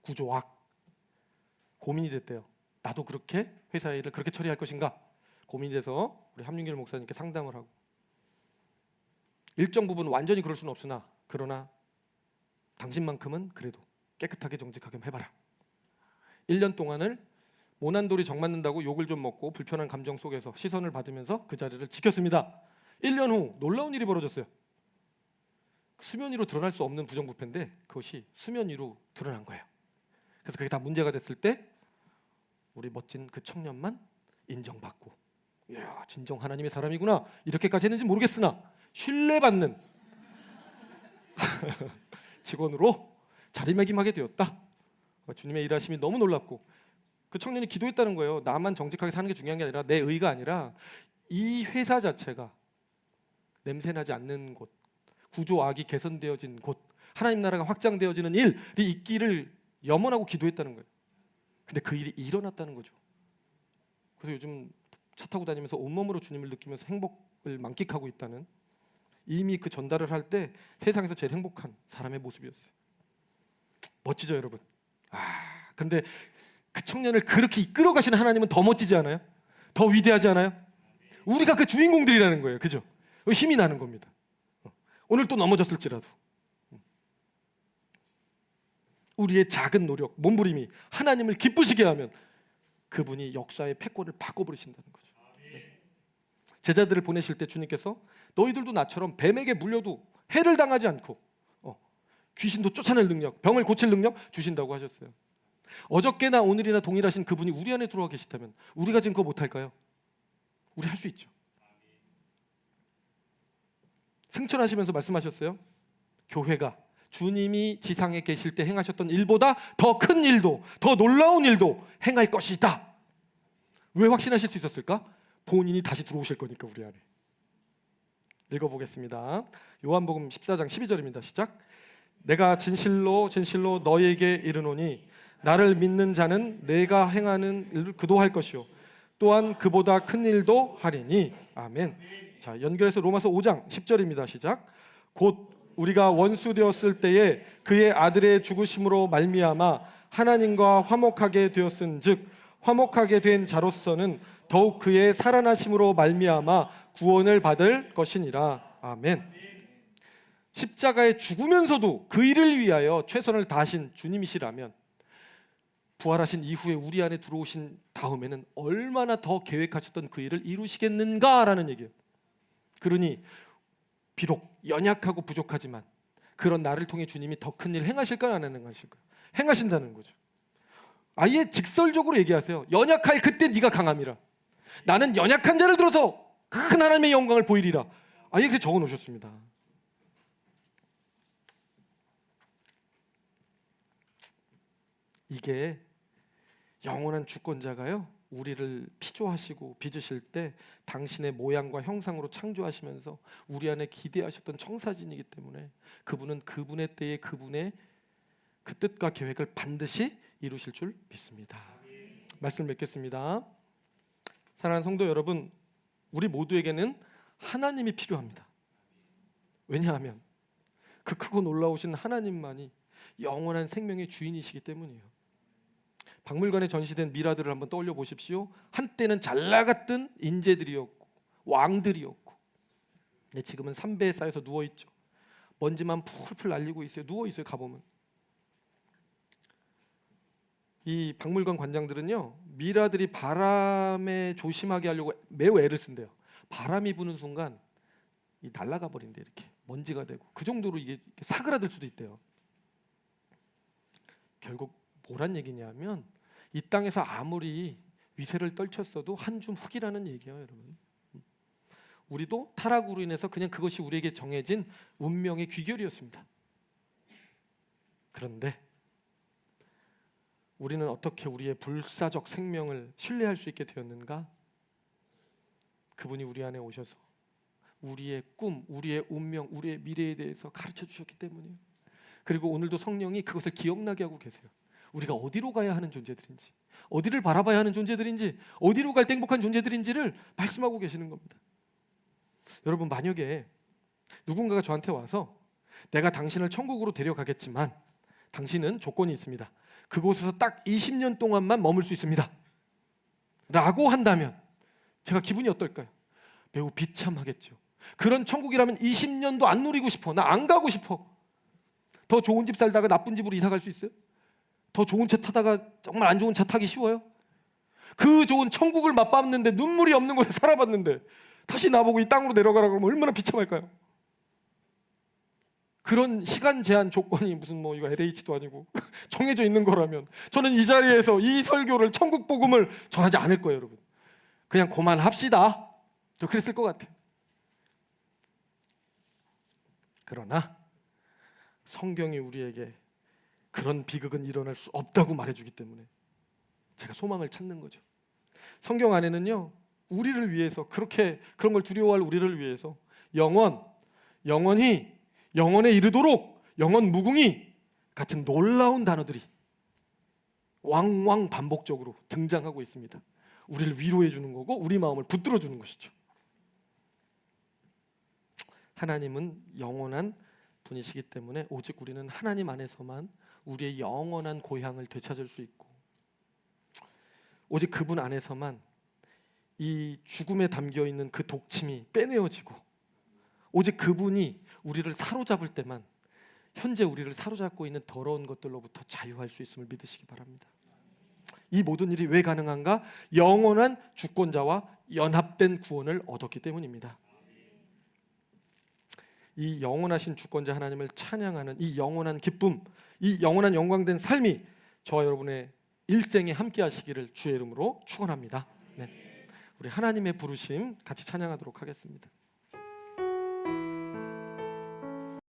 구조악, 고민이 됐대요. 나도 그렇게 회사 일을 그렇게 처리할 것인가 고민이 돼서 우리 함윤길 목사님께 상담을 하고, 일정 부분 완전히 그럴 수는 없으나 그러나 당신만큼은 그래도 깨끗하게 정직하게 해봐라. 1년 동안을 모난돌이 정 맞는다고 욕을 좀 먹고 불편한 감정 속에서 시선을 받으면서 그 자리를 지켰습니다. 1년 후 놀라운 일이 벌어졌어요. 수면 위로 드러날 수 없는 부정부패인데 그것이 수면 위로 드러난 거예요. 그래서 그게 다 문제가 됐을 때 우리 멋진 그 청년만 인정받고, 이야, 진정 하나님의 사람이구나, 이렇게까지 했는지 모르겠으나 신뢰받는 직원으로 자리매김하게 되었다. 주님의 일하심이 너무 놀랍고, 그 청년이 기도했다는 거예요. 나만 정직하게 사는 게 중요한 게 아니라, 내 의가 아니라 이 회사 자체가 냄새나지 않는 곳, 구조악이 개선되어진 곳, 하나님 나라가 확장되어지는 일이 있기를 염원하고 기도했다는 거예요. 근데 그 일이 일어났다는 거죠. 그래서 요즘 차 타고 다니면서 온몸으로 주님을 느끼면서 행복을 만끽하고 있다는, 이미 그 전달을 할 때 세상에서 제일 행복한 사람의 모습이었어요. 멋지죠, 여러분? 근데 그 청년을 그렇게 이끌어 가시는 하나님은 더 멋지지 않아요? 더 위대하지 않아요? 우리가 그 주인공들이라는 거예요. 그죠? 힘이 나는 겁니다. 오늘 또 넘어졌을지라도 우리의 작은 노력, 몸부림이 하나님을 기쁘시게 하면 그분이 역사의 패권을 바꿔버리신다는 거죠. 제자들을 보내실 때 주님께서 너희들도 나처럼 뱀에게 물려도 해를 당하지 않고 귀신도 쫓아낼 능력, 병을 고칠 능력 주신다고 하셨어요. 어저께나 오늘이나 동일하신 그분이 우리 안에 들어와 계시다면 우리가 지금 그거 못할까요? 우리 할 수 있죠. 승천하시면서 말씀하셨어요. 교회가 주님이 지상에 계실 때 행하셨던 일보다 더 큰 일도, 더 놀라운 일도 행할 것이다. 왜 확신하실 수 있었을까? 본인이 다시 들어오실 거니까 우리 안에. 읽어보겠습니다. 요한복음 14장 12절입니다. 시작. 내가 진실로 진실로 너희에게 이르노니 나를 믿는 자는 내가 행하는 일을 그도 할 것이요 또한 그보다 큰 일도 하리니. 아멘. 자, 연결해서 로마서 5장 10절입니다. 시작. 곧 우리가 원수 되었을 때에 그의 아들의 죽으심으로 말미암아 하나님과 화목하게 되었은즉 화목하게 된 자로서는 더욱 그의 살아나심으로 말미암아 구원을 받을 것이니라. 아멘. 십자가에 죽으면서도 그 일을 위하여 최선을 다하신 주님이시라면 부활하신 이후에 우리 안에 들어오신 다음에는 얼마나 더 계획하셨던 그 일을 이루시겠는가라는 얘기예요. 그러니 비록 연약하고 부족하지만 그런 나를 통해 주님이 더 큰 일 행하실까요? 안 행하실까요? 행하신다는 거죠. 아예 직설적으로 얘기하세요. 연약할 그때 네가 강함이라. 나는 연약한 자를 들어서 큰 하나님의 영광을 보이리라. 아예 그렇게 적어놓으셨습니다. 이게 영원한 주권자가요 우리를 피조하시고 빚으실 때 당신의 모양과 형상으로 창조하시면서 우리 안에 기대하셨던 청사진이기 때문에 그분은 그분의 때에 그분의 그 뜻과 계획을 반드시 이루실 줄 믿습니다. 말씀을 맺겠습니다. 사랑하는 성도 여러분, 우리 모두에게는 하나님이 필요합니다. 왜냐하면 그 크고 놀라우신 하나님만이 영원한 생명의 주인이시기 때문이에요. 박물관에 전시된 미라들을 한번 떠올려 보십시오. 한때는 잘 나갔던 인재들이었고 왕들이었고, 근데 지금은 삼배에 쌓여서 누워 있죠. 먼지만 풀풀 날리고 있어요. 누워 있어요. 가보면 이 박물관 관장들은요 미라들이 바람에 조심하게 하려고 매우 애를 쓴대요. 바람이 부는 순간 이 날아가 버린대. 이렇게 먼지가 되고 그 정도로 이게 사그라들 수도 있대요. 결국 뭐란 얘기냐면 이 땅에서 아무리 위세를 떨쳤어도 한 줌 흙이라는 얘기예요, 여러분. 우리도 타락으로 인해서 그냥 그것이 우리에게 정해진 운명의 귀결이었습니다. 그런데 우리는 어떻게 우리의 불사적 생명을 신뢰할 수 있게 되었는가? 그분이 우리 안에 오셔서 우리의 꿈, 우리의 운명, 우리의 미래에 대해서 가르쳐 주셨기 때문이에요. 그리고 오늘도 성령이 그것을 기억나게 하고 계세요. 우리가 어디로 가야 하는 존재들인지, 어디를 바라봐야 하는 존재들인지, 어디로 갈 때 행복한 존재들인지를 말씀하고 계시는 겁니다. 여러분, 만약에 누군가가 저한테 와서 내가 당신을 천국으로 데려가겠지만 당신은 조건이 있습니다. 그곳에서 딱 20년 동안만 머물 수 있습니다. 라고 한다면 제가 기분이 어떨까요? 매우 비참하겠죠. 그런 천국이라면 20년도 안 누리고 싶어. 나 안 가고 싶어. 더 좋은 집 살다가 나쁜 집으로 이사 갈 수 있어요? 더 좋은 차 타다가 정말 안 좋은 차 타기 쉬워요? 그 좋은 천국을 맛봤는데 눈물이 없는 곳에 살아봤는데 다시 나보고 이 땅으로 내려가라고 하면 얼마나 비참할까요? 그런 시간 제한 조건이 무슨 뭐 이거 LH도 아니고 정해져 있는 거라면 저는 이 자리에서 이 설교를 천국 복음을 전하지 않을 거예요, 여러분. 그냥 그만합시다. 저 그랬을 것 같아요. 그러나 성경이 우리에게 그런 비극은 일어날 수 없다고 말해주기 때문에 제가 소망을 찾는 거죠. 성경 안에는요 우리를 위해서 그렇게 그런 걸 두려워할 우리를 위해서 영원히 영원에 이르도록 영원 무궁이 같은 놀라운 단어들이 왕왕 반복적으로 등장하고 있습니다. 우리를 위로해 주는 거고 우리 마음을 붙들어 주는 것이죠. 하나님은 영원한 분이시기 때문에 오직 우리는 하나님 안에서만 우리의 영원한 고향을 되찾을 수 있고 오직 그분 안에서만 이 죽음에 담겨 있는 그 독침이 빼내어지고 오직 그분이 우리를 사로잡을 때만 현재 우리를 사로잡고 있는 더러운 것들로부터 자유할 수 있음을 믿으시기 바랍니다. 이 모든 일이 왜 가능한가? 영원한 주권자와 연합된 구원을 얻었기 때문입니다. 이 영원하신 주권자 하나님을 찬양하는 이 영원한 기쁨, 이 영원한 영광된 삶이 저와 여러분의 일생에 함께 하시기를 주의 이름으로 축원합니다. 네. 우리 하나님의 부르심 같이 찬양하도록 하겠습니다.